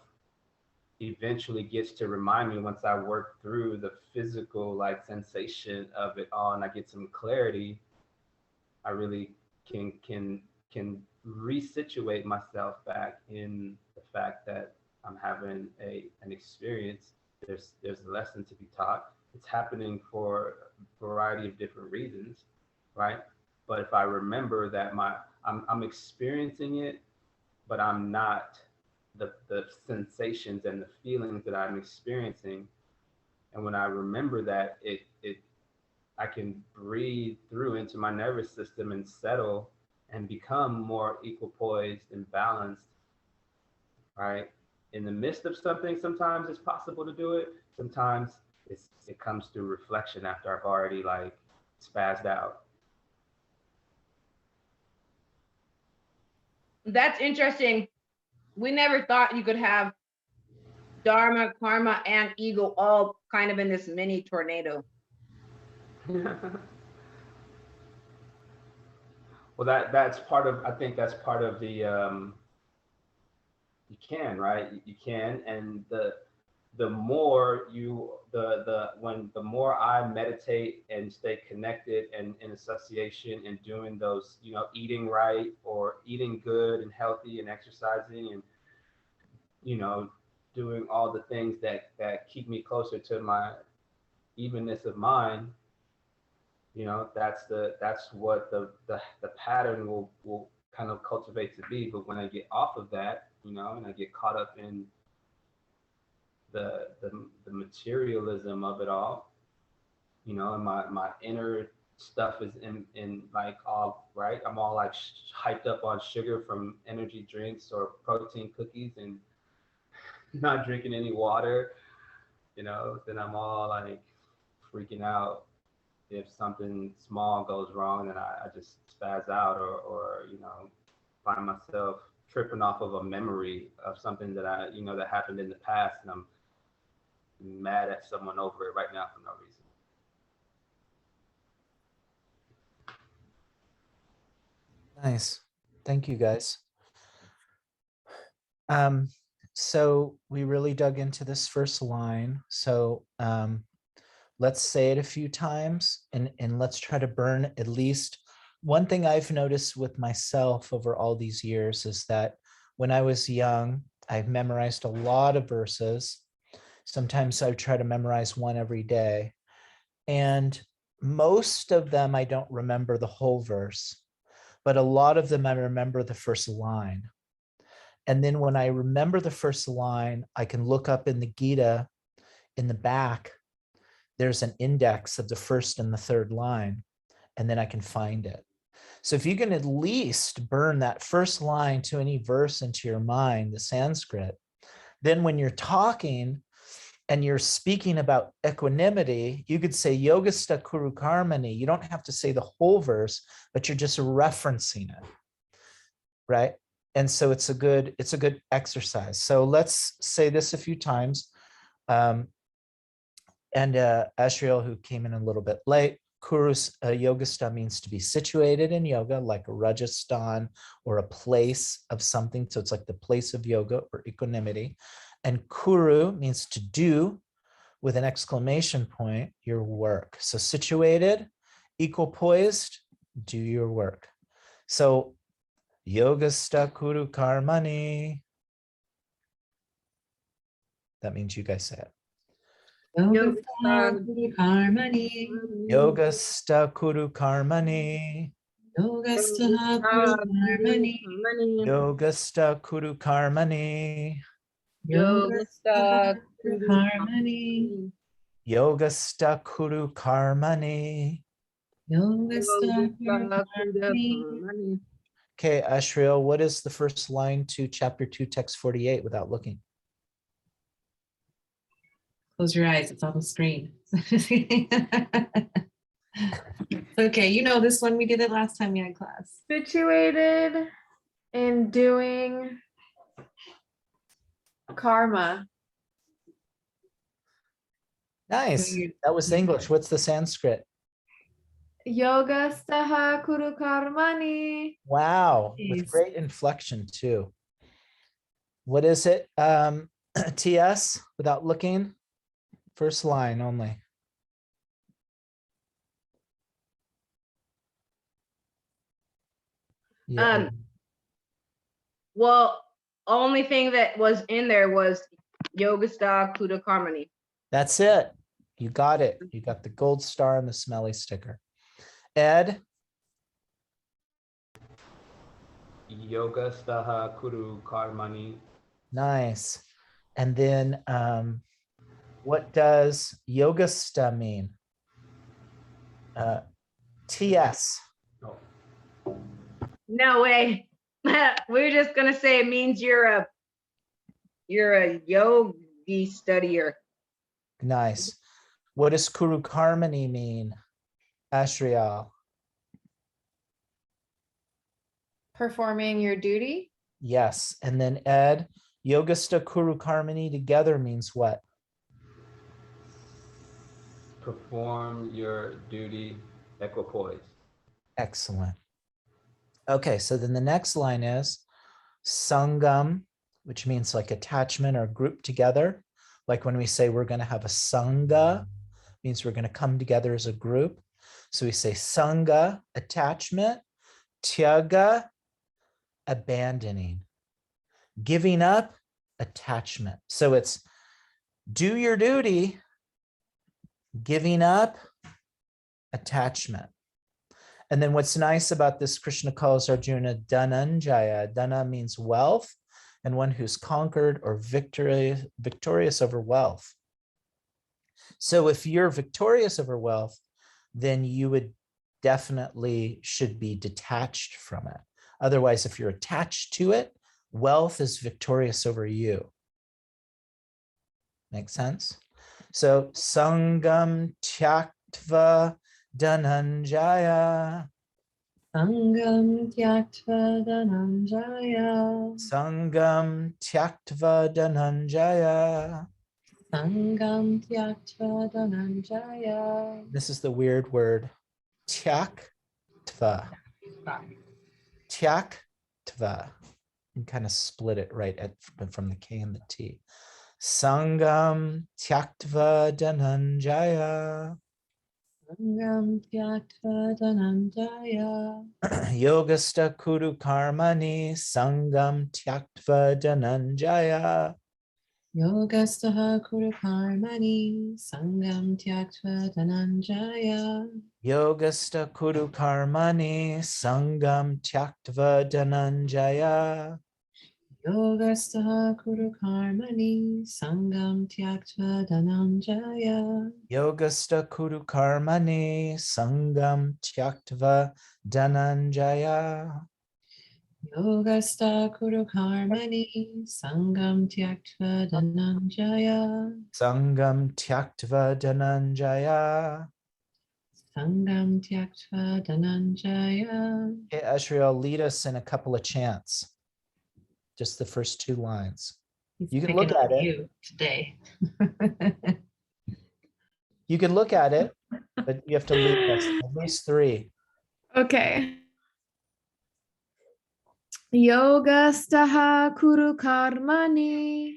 eventually gets to remind me, once I work through the physical like sensation of it all and I get some clarity, I really can resituate myself back in the fact that I'm having an experience. There's a lesson to be taught. It's happening for a variety of different reasons, right? But if I remember that I'm experiencing it, but I'm not the sensations and the feelings that I'm experiencing. And when I remember that, it I can breathe through into my nervous system and settle and become more equipoised and balanced, right? In the midst of something, sometimes it's possible to do it. Sometimes it comes through reflection after I've already like spazzed out. That's interesting. We never thought you could have Dharma, karma, and ego all kind of in this mini tornado. Well, that's part of, I think that's part of the you can, right? You can, and the more you the more I meditate and stay connected and in association and doing those, you know, eating right or eating good and healthy and exercising and, you know, doing all the things that keep me closer to my evenness of mind, you know, that's what the pattern will kind of cultivate to be. But when I get off of that, you know, and I get caught up in the materialism of it all, you know, and my inner stuff is in like all right. I'm all like hyped up on sugar from energy drinks or protein cookies and not drinking any water, you know, then I'm all like freaking out if something small goes wrong, then I just spaz out or, you know, find myself tripping off of a memory of something that I, you know, that happened in the past, and I'm mad at someone over it right now for no reason. Nice. Thank you, guys. So we really dug into this first line. So let's say it a few times and let's try to burn at least one thing I've noticed with myself over all these years is that when I was young, I've memorized a lot of verses. Sometimes I try to memorize one every day. And most of them, I don't remember the whole verse, but a lot of them, I remember the first line. And then when I remember the first line, I can look up in the Gita in the back. There's an index of the first and the third line, and then I can find it. So if you can at least burn that first line to any verse into your mind, the Sanskrit, then when you're talking and you're speaking about equanimity, you could say yogasta kuru karmani. You don't have to say the whole verse, but you're just referencing it, right? And so it's a good exercise. So let's say this a few times. And Ashriel, who came in a little bit late, Kurus Yogastha means to be situated in yoga, like a Rajasthan or a place of something. So it's like the place of yoga or equanimity. And Kuru means to do with an exclamation point, your work. So situated, equipoised, do your work. So Yogastha Kuru Karmani. That means you guys say it. Yogastha Kuru Karmani. Yogastha Kuru Karmani. Yogastha Kuru Karmani. Yogastha Kuru Karmani. Yogastha Kuru Karmani. Yogastha Kuru Karmani. Yogastha Kuru Karmani. Okay, Ashriel, what is the first line to chapter 2, text 48 without looking? Close your eyes, it's on the screen. Okay, you know this one, we did it last time we had class. Situated in doing karma. Nice. That was English. What's the Sanskrit? Yogastaha kuru karmani. Wow, with Nice. great inflection too. What is it? TS, without looking? First line only. Yeah. Well, only thing that was in there was Yogastha Kuda Karmani. That's it. You got it. You got the gold star and the smelly sticker. Ed, Yoga staha kuru karmani. nice. And then what does yogasta mean? TS. Oh, No way. We're just gonna say it means you're a yogi studier. Nice. What does Kuru Karmani mean? Ashrial. Performing your duty. Yes. And then Ed, Yogasta Kuru Karmani together means what? perform your duty equipoised. Excellent. Okay, so then the next line is Sangam, which means like attachment or group together. Like when we say we're going to have a Sangha, means we're going to come together as a group. So we say Sangha, attachment, Tyaga, abandoning, giving up, attachment. So it's do your duty, giving up, attachment. And then what's nice about this, Krishna calls Arjuna Dhananjaya. Dhana means wealth, and one who's conquered or victorious over wealth. So if you're victorious over wealth, then you would definitely should be detached from it. Otherwise, if you're attached to it, wealth is victorious over you. Make sense? So Sangam Tyaktva Dhananjaya. Sangam Tyaktva Dhananjaya. Sangam Tyaktva Dhananjaya. Sangam Tyaktva Dhananjaya. This is the weird word. Tyaktva. Tyaktva. You can kind of split it right from the K and the T. Sangam Tyaktva Dhananjaya. Sangam Tyaktva Dhananjaya. Yogasta Kuru Karmani Sangam Tyaktva Dhananjaya. Yogastaha Kuru Karmani Sangam Tyaktva Dhananjaya. Yogasta Kuru Karmani Sangam Tyaktva Dhananjaya. Yogastaha Kuru Karmani Sangam Tyaktva Dhananjaya. Yogasta Kuru Karmani Sangam Tyaktva Dhananjaya. Yogasta Kuru Karmani Sangam Tyaktva Dhananjaya. Sangam Tyaktva Dhananjaya. Sangam Tyaktva Dhananjaya. Okay, Ashriel, lead us in a couple of chants. Just the first two lines. He's You can picking look on at it. you today. You can look at it, but you have to lead us at least three. Okay. Yogastaha kuru karmani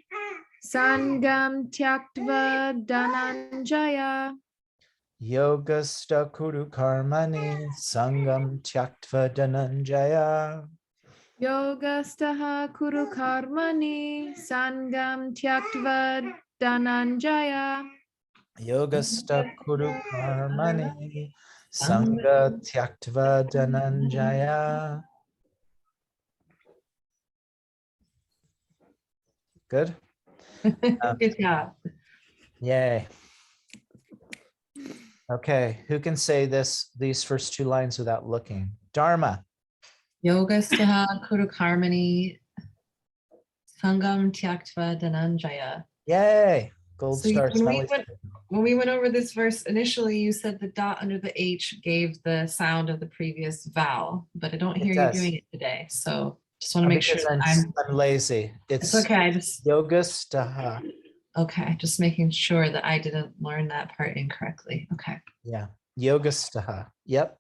sangam tyaktva dhananjaya. Yogasta Kuru Karmani Sangam Tyaktva Dhananjaya. Yogastaha kuru karmani sangam tyaktva dhananjaya. Yogasta Kuru Karmani Sangha Tyaktva Dhananjaya. Good. Good job. Yay. Okay, who can say these first two lines without looking? Dharma. Yogastaha Kuru Karmani Sangam Tyaktva Dhananjaya. Yay. Gold So star smelly. when we went over this verse initially, you said the dot under the H gave the sound of the previous vowel, but I don't hear you does. doing it today. So just want to make sure Because that I'm lazy. it's okay. Yogastaha. Okay, just making sure that I didn't learn that part incorrectly. Okay. Yeah. Yogastaha. Yep.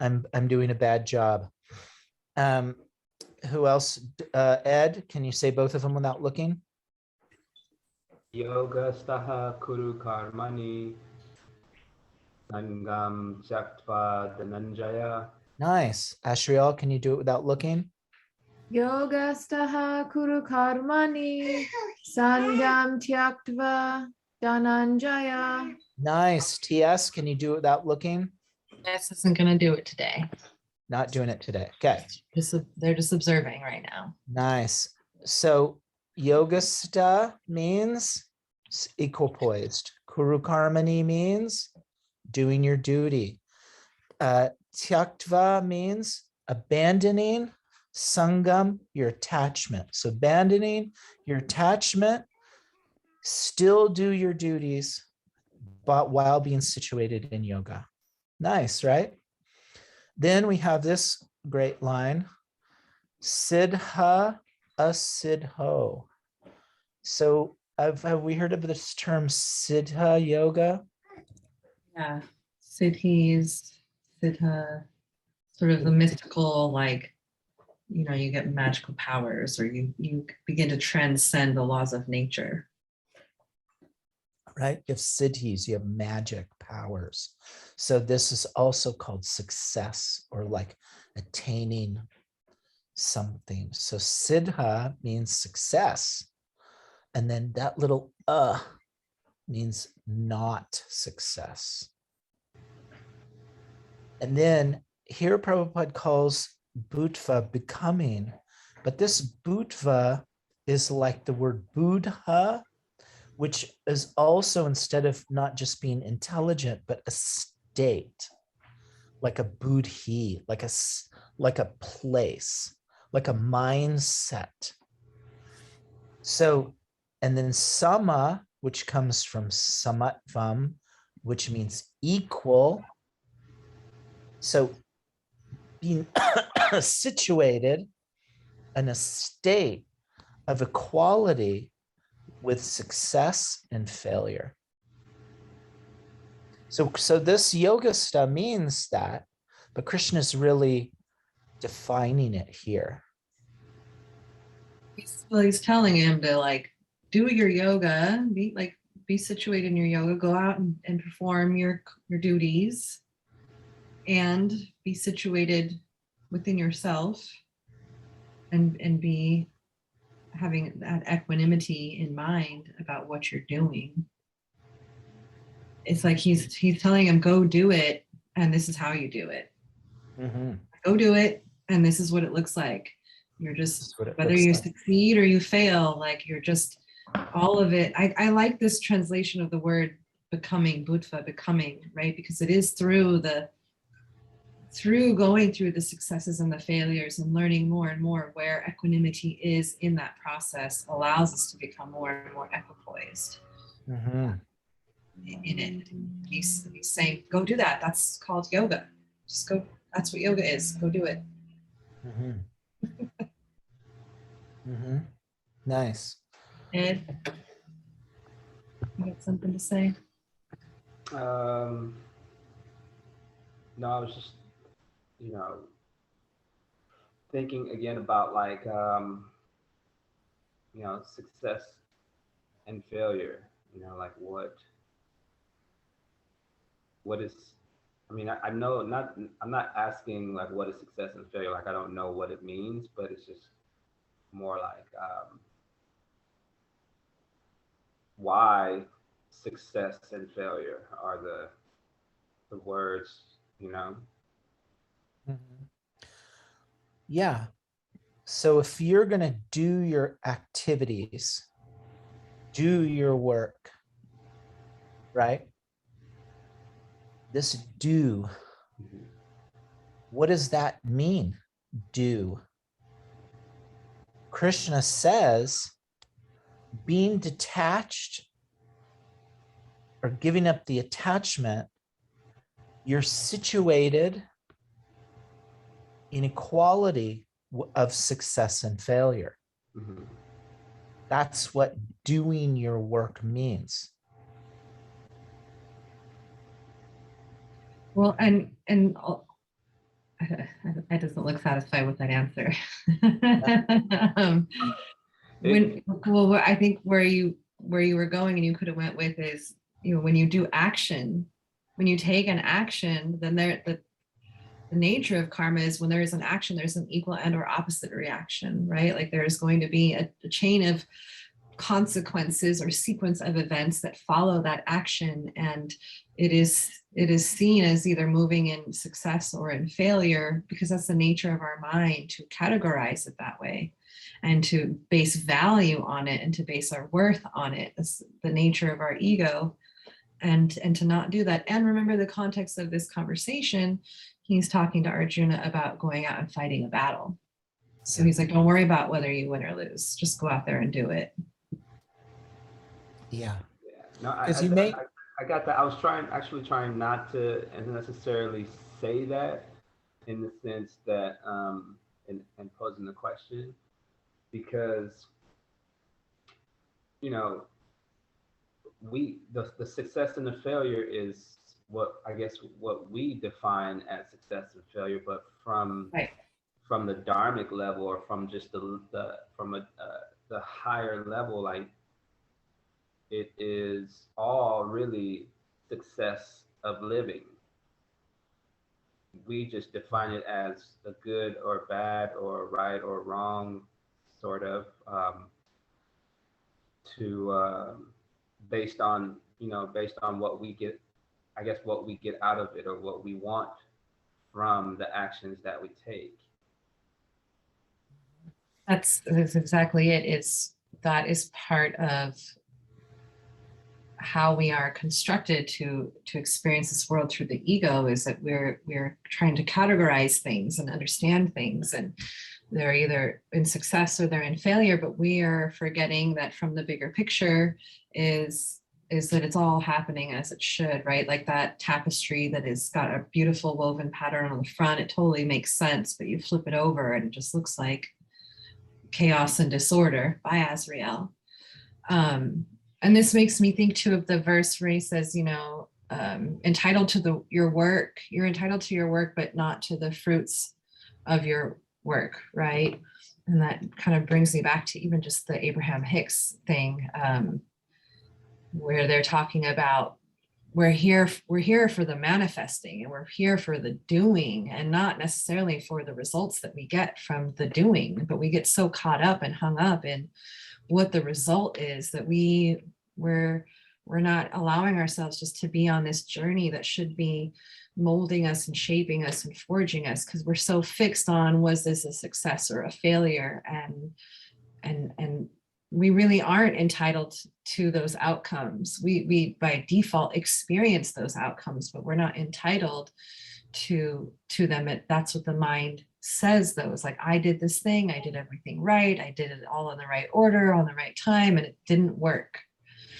I'm doing a bad job. Who else? Ed, can you say both of them without looking? Yoga staha kuru karmani sangam tyaktva dhananjaya. Nice. Ashriel, can you do it without looking? Yogastaha kuru karmani sangam tyaktva dhananjaya. Nice. TS, can you do it without looking? This isn't going to do it today. Not doing it today. Okay. They're just observing right now. Nice. So yogasta means equipoised. Kurukarmani means doing your duty. Tyaktva means abandoning. Sangam, your attachment. So abandoning your attachment, still do your duties, but while being situated in yoga. Nice, right? Then we have this great line, Siddha Asiddho. So have we heard of this term Siddha Yoga? Yeah. Siddhis, Siddha, sort of the mystical, like, you know, you get magical powers, or you begin to transcend the laws of nature. Right? You have siddhis, you have magic powers. So this is also called success, or like attaining something. So siddha means success. And then that little means not success. And then here Prabhupada calls bhutva becoming, but this bhutva is like the word buddha, which is also, instead of not just being intelligent, but a state, like a buddhi, like a place, like a mindset. So, and then sama, which comes from samatvam, which means equal. So being situated in a state of equality with success and failure. So this yoga stuff means that, but Krishna is really defining it here. He's telling him to like do your yoga, be situated in your yoga, go out and perform your duties, and be situated within yourself, and be having that equanimity in mind about what you're doing. It's like he's telling him, go do it, and this is how you do it. Mm-hmm. Go do it, and this is what it looks like. You're just, whether you succeed or you fail, like you're just all of it. I like this translation of the word becoming, bhutva, becoming, right? Because it is through going through the successes and the failures and learning more and more where equanimity is in that process, allows us to become more and more equipoised. Mm-hmm. In it. He's saying, go do that. That's called yoga. Just go. That's what yoga is. Go do it. Mm-hmm. Mm-hmm. Nice. Ed, you got something to say? No, I was just, thinking again about like, success and failure, like what is, I know I'm not asking like what is success and failure, like I don't know what it means, but it's just more like why success and failure are the words, Mm-hmm. Yeah. So if you're going to do your activities, do your work, right? This do, what does that mean? Do. Krishna says being detached or giving up the attachment, you're situated in equality of success and failure. Mm-hmm. That's what doing your work means. Well, and I doesn't look satisfied with that answer. I think where you were going and you could have went with is, when you do action, when you take an action, then the nature of karma is when there is an action, there's an equal and or opposite reaction, right? Like there's going to be a chain of consequences or sequence of events that follow that action, and it is seen as either moving in success or in failure, because that's the nature of our mind, to categorize it that way and to base value on it and to base our worth on it. That's the nature of our ego. And to not do that. And remember the context of this conversation, he's talking to Arjuna about going out and fighting a battle. So he's like, don't worry about whether you win or lose, just go out there and do it. Yeah. Yeah. No, Because you may. I got that. I was actually trying not to necessarily say that in the sense that, and posing the question, because, you know, the success and the failure is what I guess what we define as success and failure, but from Right. from the dharmic level, or from just the higher level, like it is all really success of living. We just define it as a good or bad or right or wrong, sort of, to based on what we get, I guess what we get out of it, or what we want from the actions that we take. That's exactly it. That is part of how we are constructed to experience this world through the ego, is that we're trying to categorize things and understand things, and they're either in success or they're in failure, but we are forgetting that from the bigger picture is that it's all happening as it should, right? Like that tapestry that has got a beautiful woven pattern on the front, it totally makes sense, but you flip it over and it just looks like chaos and disorder by Azrael. And this makes me think too of the verse where he says, entitled to your work, you're entitled to your work, but not to the fruits of your work, right? And that kind of brings me back to even just the Abraham Hicks thing, where they're talking about we're here for the manifesting, and we're here for the doing, and not necessarily for the results that we get from the doing. But we get so caught up and hung up in what the result is that we're not allowing ourselves just to be on this journey that should be molding us and shaping us and forging us, because we're so fixed on, was this a success or a failure? And we really aren't entitled to those outcomes. We by default experience those outcomes, but we're not entitled to them. That's what the mind says, though. It's like, I did this thing, I did everything right, I did it all in the right order, on the right time, and it didn't work.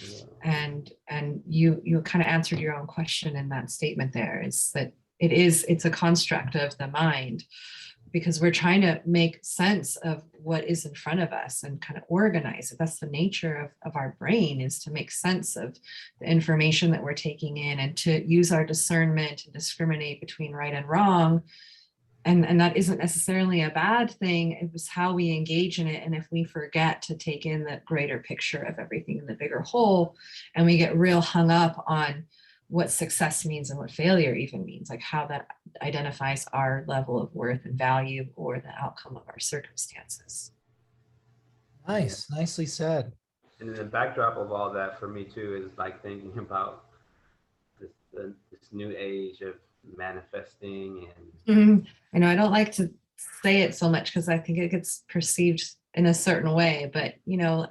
Yeah. And you kind of answered your own question in that statement there, is that it's a construct of the mind, because we're trying to make sense of what is in front of us and kind of organize it. That's the nature of our brain, is to make sense of the information that we're taking in, and to use our discernment and discriminate between right and wrong. And that isn't necessarily a bad thing. It was how we engage in it. And if we forget to take in the greater picture of everything in the bigger whole, and we get real hung up on what success means and what failure even means, like how that identifies our level of worth and value, or the outcome of our circumstances. Nice, nicely said. And the backdrop of all that for me too is like thinking about this new age of manifesting. And I know I don't like to say it so much because I think it gets perceived in a certain way, but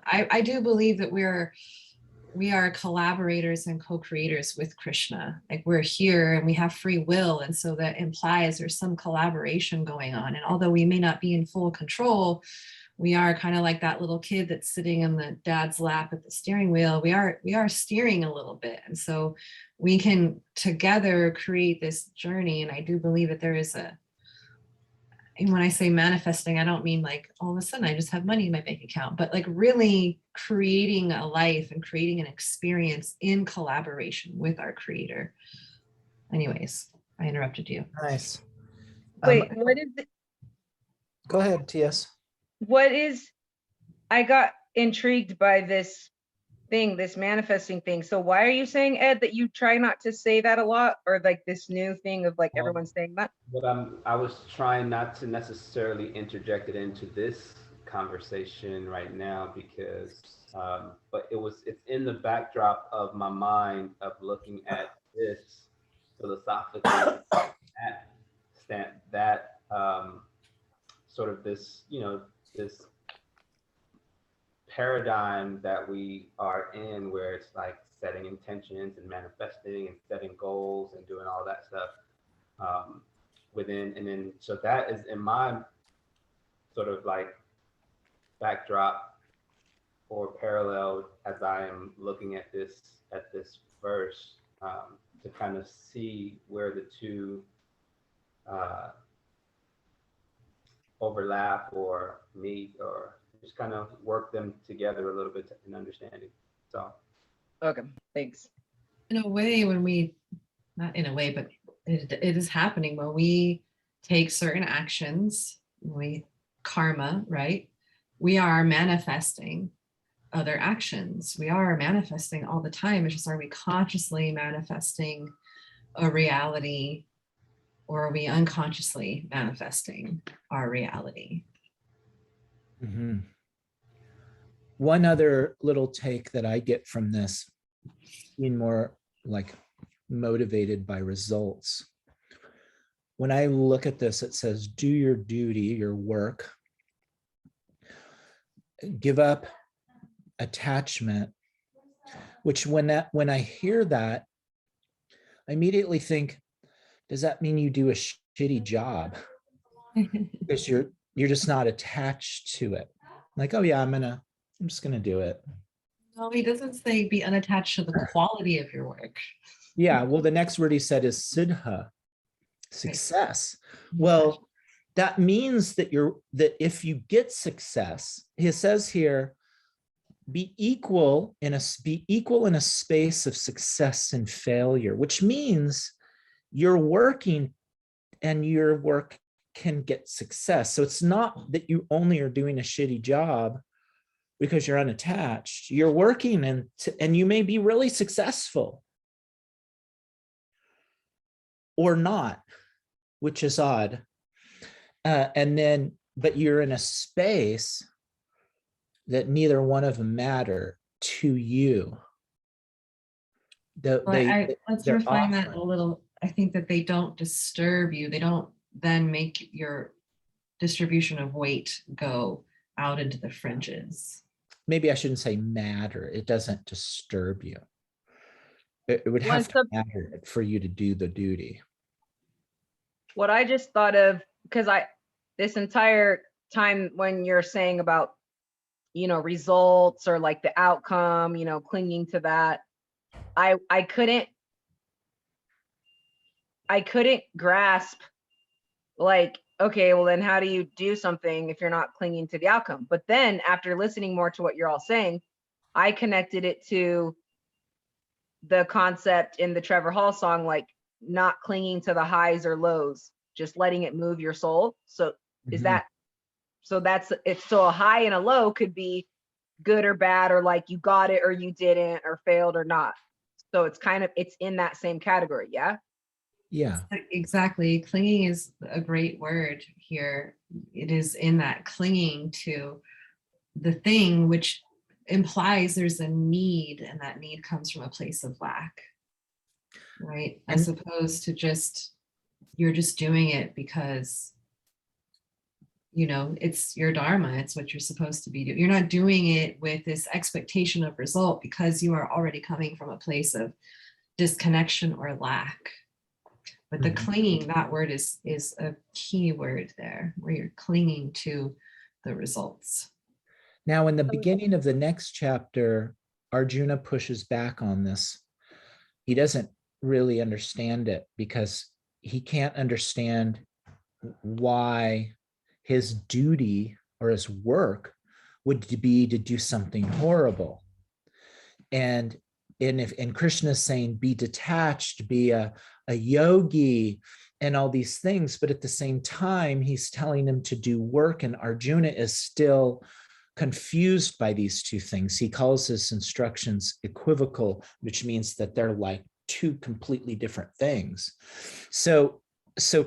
I do believe that we are collaborators and co-creators with Krishna. Like, we're here and we have free will, and so that implies there's some collaboration going on. And although we may not be in full control, we are kind of like that little kid that's sitting in the dad's lap at the steering wheel. We are steering a little bit, and so we can together create this journey. And I do believe that there is and when I say manifesting, I don't mean like all of a sudden I just have money in my bank account, but like really creating a life and creating an experience in collaboration with our creator. Anyways, I interrupted you. Nice. Wait, what is it? Go ahead, TS. What is, I got intrigued by this thing, this manifesting thing. So why are you saying, Ed, that you try not to say that a lot, or like this new thing of like everyone saying that? But I was trying not to necessarily interject it into this conversation right now because, but it's in the backdrop of my mind of looking at this philosophically at that sort of this, this paradigm that we are in where it's like setting intentions and manifesting and setting goals and doing all that stuff within, and then so that is in my sort of like backdrop or parallel as I am looking at this verse, to kind of see where the two uh, overlap or meet, or just kind of work them together a little bit in understanding. So Okay, thanks. In a way, when we, not in a way, but it is happening when we take certain actions, karma, right? We are manifesting other actions. We are manifesting all the time. It's just, are we consciously manifesting a reality, or are we unconsciously manifesting our reality? Mm-hmm. One other little take that I get from this, being more like motivated by results. When I look at this, it says, do your duty, your work, give up attachment, which when I hear that, I immediately think, does that mean you do a shitty job? Because you're just not attached to it. Like, oh yeah, I'm just gonna do it. No, he doesn't say be unattached to the quality of your work. Yeah, well, the next word he said is siddha, success. Well, that means that if you get success, he says here, be equal in a space of success and failure, which means you're working and your work can get success. So it's not that you only are doing a shitty job because you're unattached. You're working and you may be really successful or not, which is odd. But you're in a space that neither one of them matter to you. Let's refine that a little. I think that they don't disturb you. They don't then make your distribution of weight go out into the fringes. Maybe I shouldn't say matter. It doesn't disturb you. It would have to matter for you to do the duty. What I just thought of, because this entire time when you're saying about, results or like the outcome, clinging to that, I couldn't grasp, like, okay, well then how do you do something if you're not clinging to the outcome? But then after listening more to what you're all saying, I connected it to the concept in the Trevor Hall song, like not clinging to the highs or lows, just letting it move your soul. So is that, so that's it. So a high and a low could be good or bad, or like you got it or you didn't, or failed or not. So it's in that same category. Yeah. Yeah, exactly. Clinging is a great word here. It is in that clinging to the thing, which implies there's a need, and that need comes from a place of lack, right? As opposed to you're just doing it because it's your dharma, it's what you're supposed to be doing. You're not doing it with this expectation of result because you are already coming from a place of disconnection or lack. But the clinging, that word is a key word there, where you're clinging to the results. Now, in the beginning of the next chapter, Arjuna pushes back on this. He doesn't really understand it because he can't understand why his duty or his work would be to do something horrible. And Krishna is saying, be detached, be a yogi, and all these things. But at the same time, he's telling him to do work, and Arjuna is still confused by these two things. He calls his instructions equivocal, which means that they're like two completely different things. So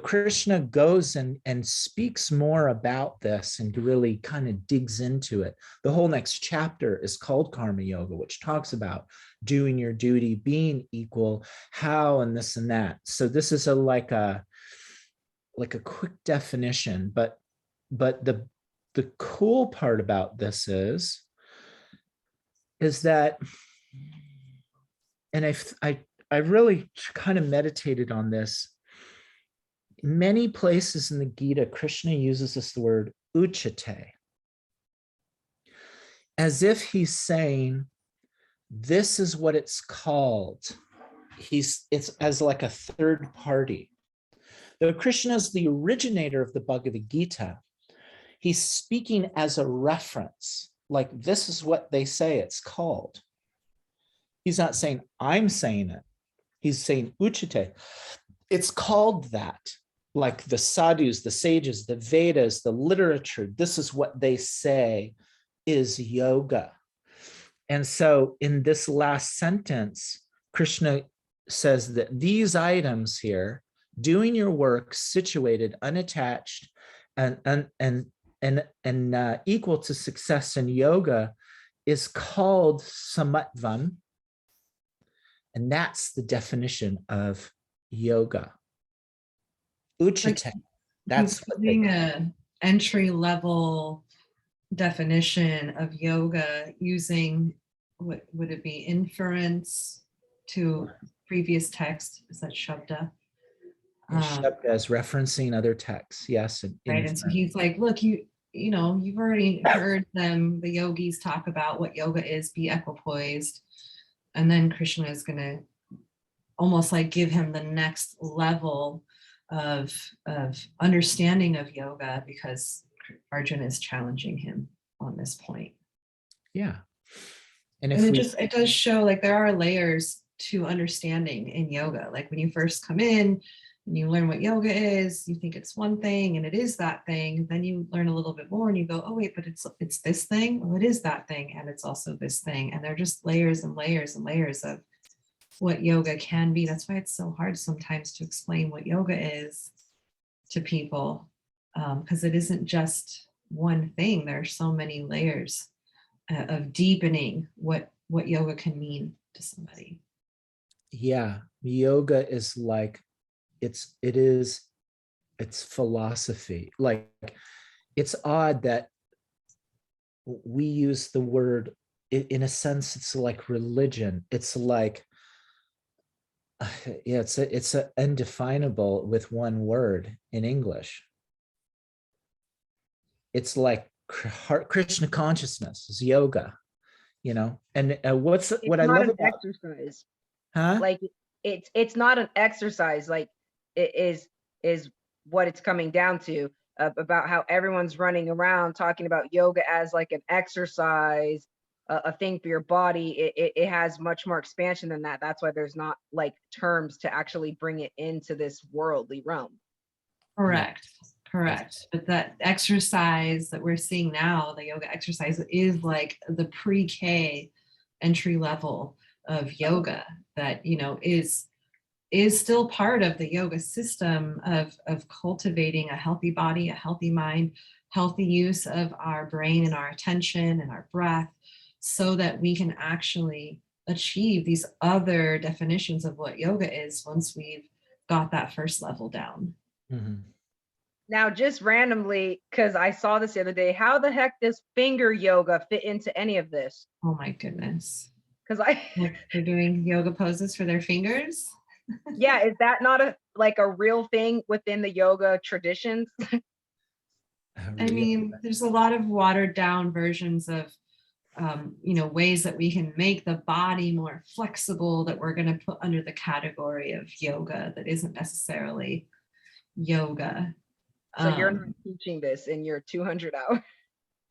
Krishna goes and speaks more about this and really kind of digs into it. The whole next chapter is called Karma Yoga, which talks about doing your duty, being equal, how, and this and that. So this is like a quick definition, but the cool part about this is that, and I really kind of meditated on this. In many places in the Gita, Krishna uses this word uchate, as if he's saying, this is what it's called. It's as like a third party. Though Krishna is the originator of the Bhagavad Gita, he's speaking as a reference, like this is what they say it's called. He's not saying I'm saying it. He's saying uchate. It's called that. Like the sadhus, the sages, the Vedas, the literature, this is what they say is yoga. And so in this last sentence, Krishna says that these items here, doing your work situated, unattached, and equal to success in yoga, is called Samatvam. And that's the definition of yoga. Uchate. That's what being an entry level definition of yoga using, what would it be, inference to previous text? Is that Shabda? Shabda as referencing other texts, yes. Right, and so he's like, look, you've already heard them, the yogis, talk about what yoga is, be equipoised, and then Krishna is going to almost like give him the next level of understanding of yoga, because Arjuna is challenging him on this point. Yeah. And it does show like there are layers to understanding in yoga. Like when you first come in and you learn what yoga is, you think it's one thing and it is that thing. Then you learn a little bit more and you go, oh wait, but it's this thing. Well, it is that thing and it's also this thing. And they're just layers and layers and layers of what yoga can be. That's why it's so hard sometimes to explain what yoga is to people, because it isn't just one thing. There are so many layers of deepening what yoga can mean to somebody. Yeah, yoga is like it's philosophy. Like, it's odd that we use the word, in a sense, it's like religion. It's like, yeah, it's undefinable with one word in English. It's like Krishna consciousness is yoga, and what I love about exercise, huh? Like it's not an exercise. Like it is what it's coming down to, about how everyone's running around talking about yoga as like an exercise, a thing for your body. It has much more expansion than that. That's why there's not like terms to actually bring it into this worldly realm. Correct. But that exercise that we're seeing now, the yoga exercise, is like the pre-K entry level of yoga that, is still part of the yoga system of cultivating a healthy body, a healthy mind, healthy use of our brain and our attention and our breath, so that we can actually achieve these other definitions of what yoga is once we've got that first level down. Mm-hmm. Now, just randomly, because I saw this the other day, how the heck does finger yoga fit into any of this? Oh my goodness. Because they're doing yoga poses for their fingers. Yeah, is that not a real thing within the yoga traditions? I mean, there's a lot of watered down versions of ways that we can make the body more flexible that we're going to put under the category of yoga that isn't necessarily yoga. So you're not teaching this in your 200 hours?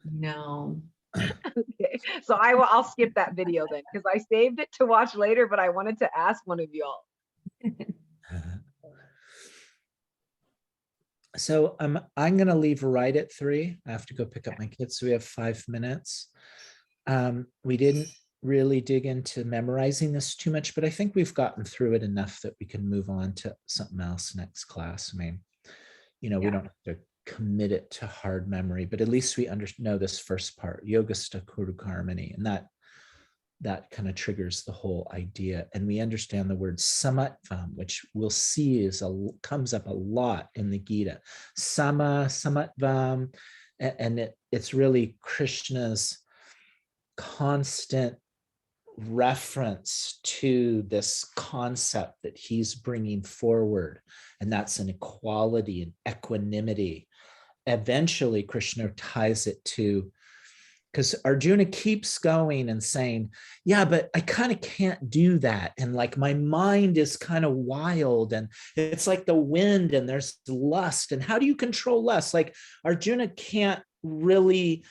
No. Okay, so I'll skip that video then, because I saved it to watch later, but I wanted to ask one of y'all. So I'm going to leave right at 3. I have to go pick up my kids. So we have 5 minutes. We didn't really dig into memorizing this too much, but I think we've gotten through it enough that we can move on to something else next class. I mean, we don't have to commit it to hard memory, but at least we know this first part, Yogasta Kuru Karmani, and that kind of triggers the whole idea. And we understand the word Samatvam, which we'll see comes up a lot in the Gita. Samatvam, and it's really Krishna's constant reference to this concept that he's bringing forward, and that's an equality and equanimity. Eventually, Krishna ties it to, because Arjuna keeps going and saying, yeah, but I kind of can't do that. And like my mind is kind of wild and it's like the wind and there's lust. And how do you control lust? Like Arjuna can't really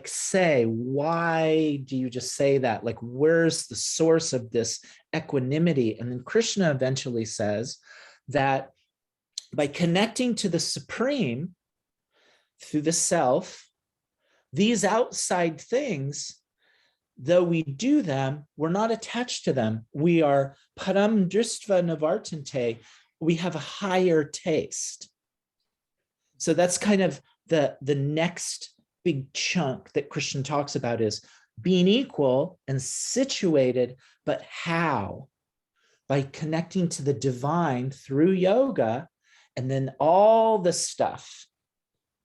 say, why do you just say that? Like, where's the source of this equanimity? And then Krishna eventually says that by connecting to the Supreme through the self, these outside things, though we do them, we're not attached to them. We are param dristva navartante. We have a higher taste. So that's kind of the next big chunk that Krishna talks about, is being equal and situated, but how? By connecting to the divine through yoga, and then all the stuff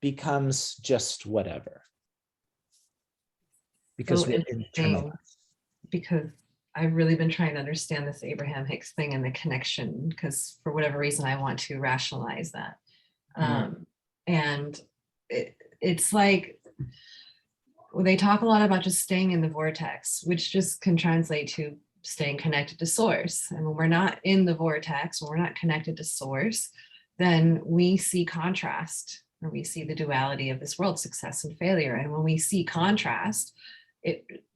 becomes just whatever. Because we're internalized. Because I've really been trying to understand this Abraham Hicks thing and the connection, because for whatever reason, I want to rationalize that. And it's like, they talk a lot about just staying in the vortex, which just can translate to staying connected to source. And when we're not in the vortex, when we're not connected to source, then we see contrast, or we see the duality of this world, success and failure. And when we see contrast,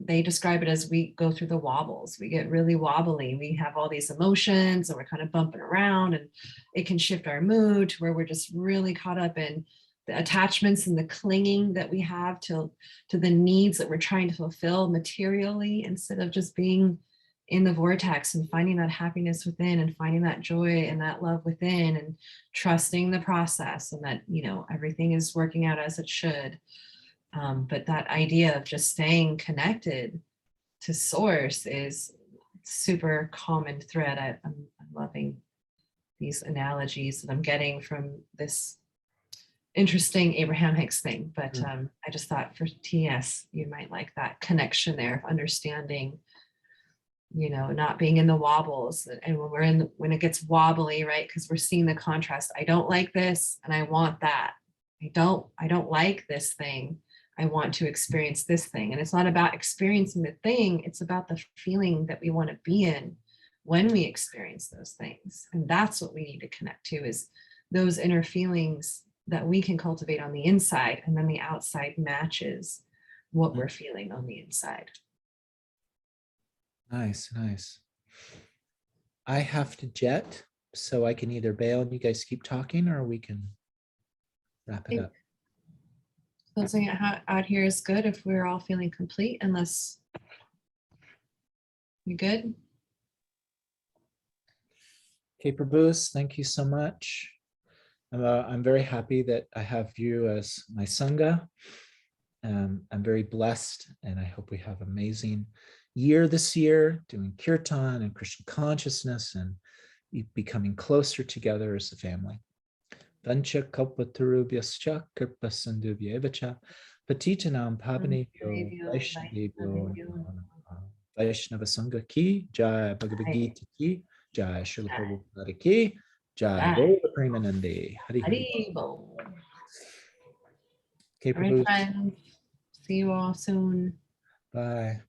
they describe it as we go through the wobbles. We get really wobbly. We have all these emotions and we're kind of bumping around, and it can shift our mood to where we're just really caught up in the attachments and the clinging that we have to the needs that we're trying to fulfill materially, instead of just being in the vortex and finding that happiness within, and finding that joy and that love within, and trusting the process, and that, everything is working out as it should. But that idea of just staying connected to source is super common thread. I'm loving these analogies that I'm getting from this interesting Abraham Hicks thing. But I just thought for TS, you might like that connection there of understanding, not being in the wobbles. And when it gets wobbly, right? Because we're seeing the contrast. I don't like this and I want that. I don't like this thing. I want to experience this thing. And it's not about experiencing the thing. It's about the feeling that we want to be in when we experience those things. And that's what we need to connect to, is those inner feelings that we can cultivate on the inside, and then the outside matches what we're feeling on the inside. Nice. I have to jet, so I can either bail and you guys keep talking, or we can wrap it up. Closing it out here is good if we're all feeling complete, unless we good. Okay, Prabhus, thank you so much. I'm very happy that I have you as my Sangha. I'm very blessed, and I hope we have an amazing year this year, doing kirtan and Krishna consciousness, and becoming closer together as a family. Vancha kalpatarubhyascha kripa sindhubhyevacha patitanam pavanebhyo Vaishnava Sangha ki jai, Bhagavad Gita ki jai, Srila Prabhupada ki jai, Gaura Premanande, Hari Bol. Okay, All right, friends. See you all soon. Bye.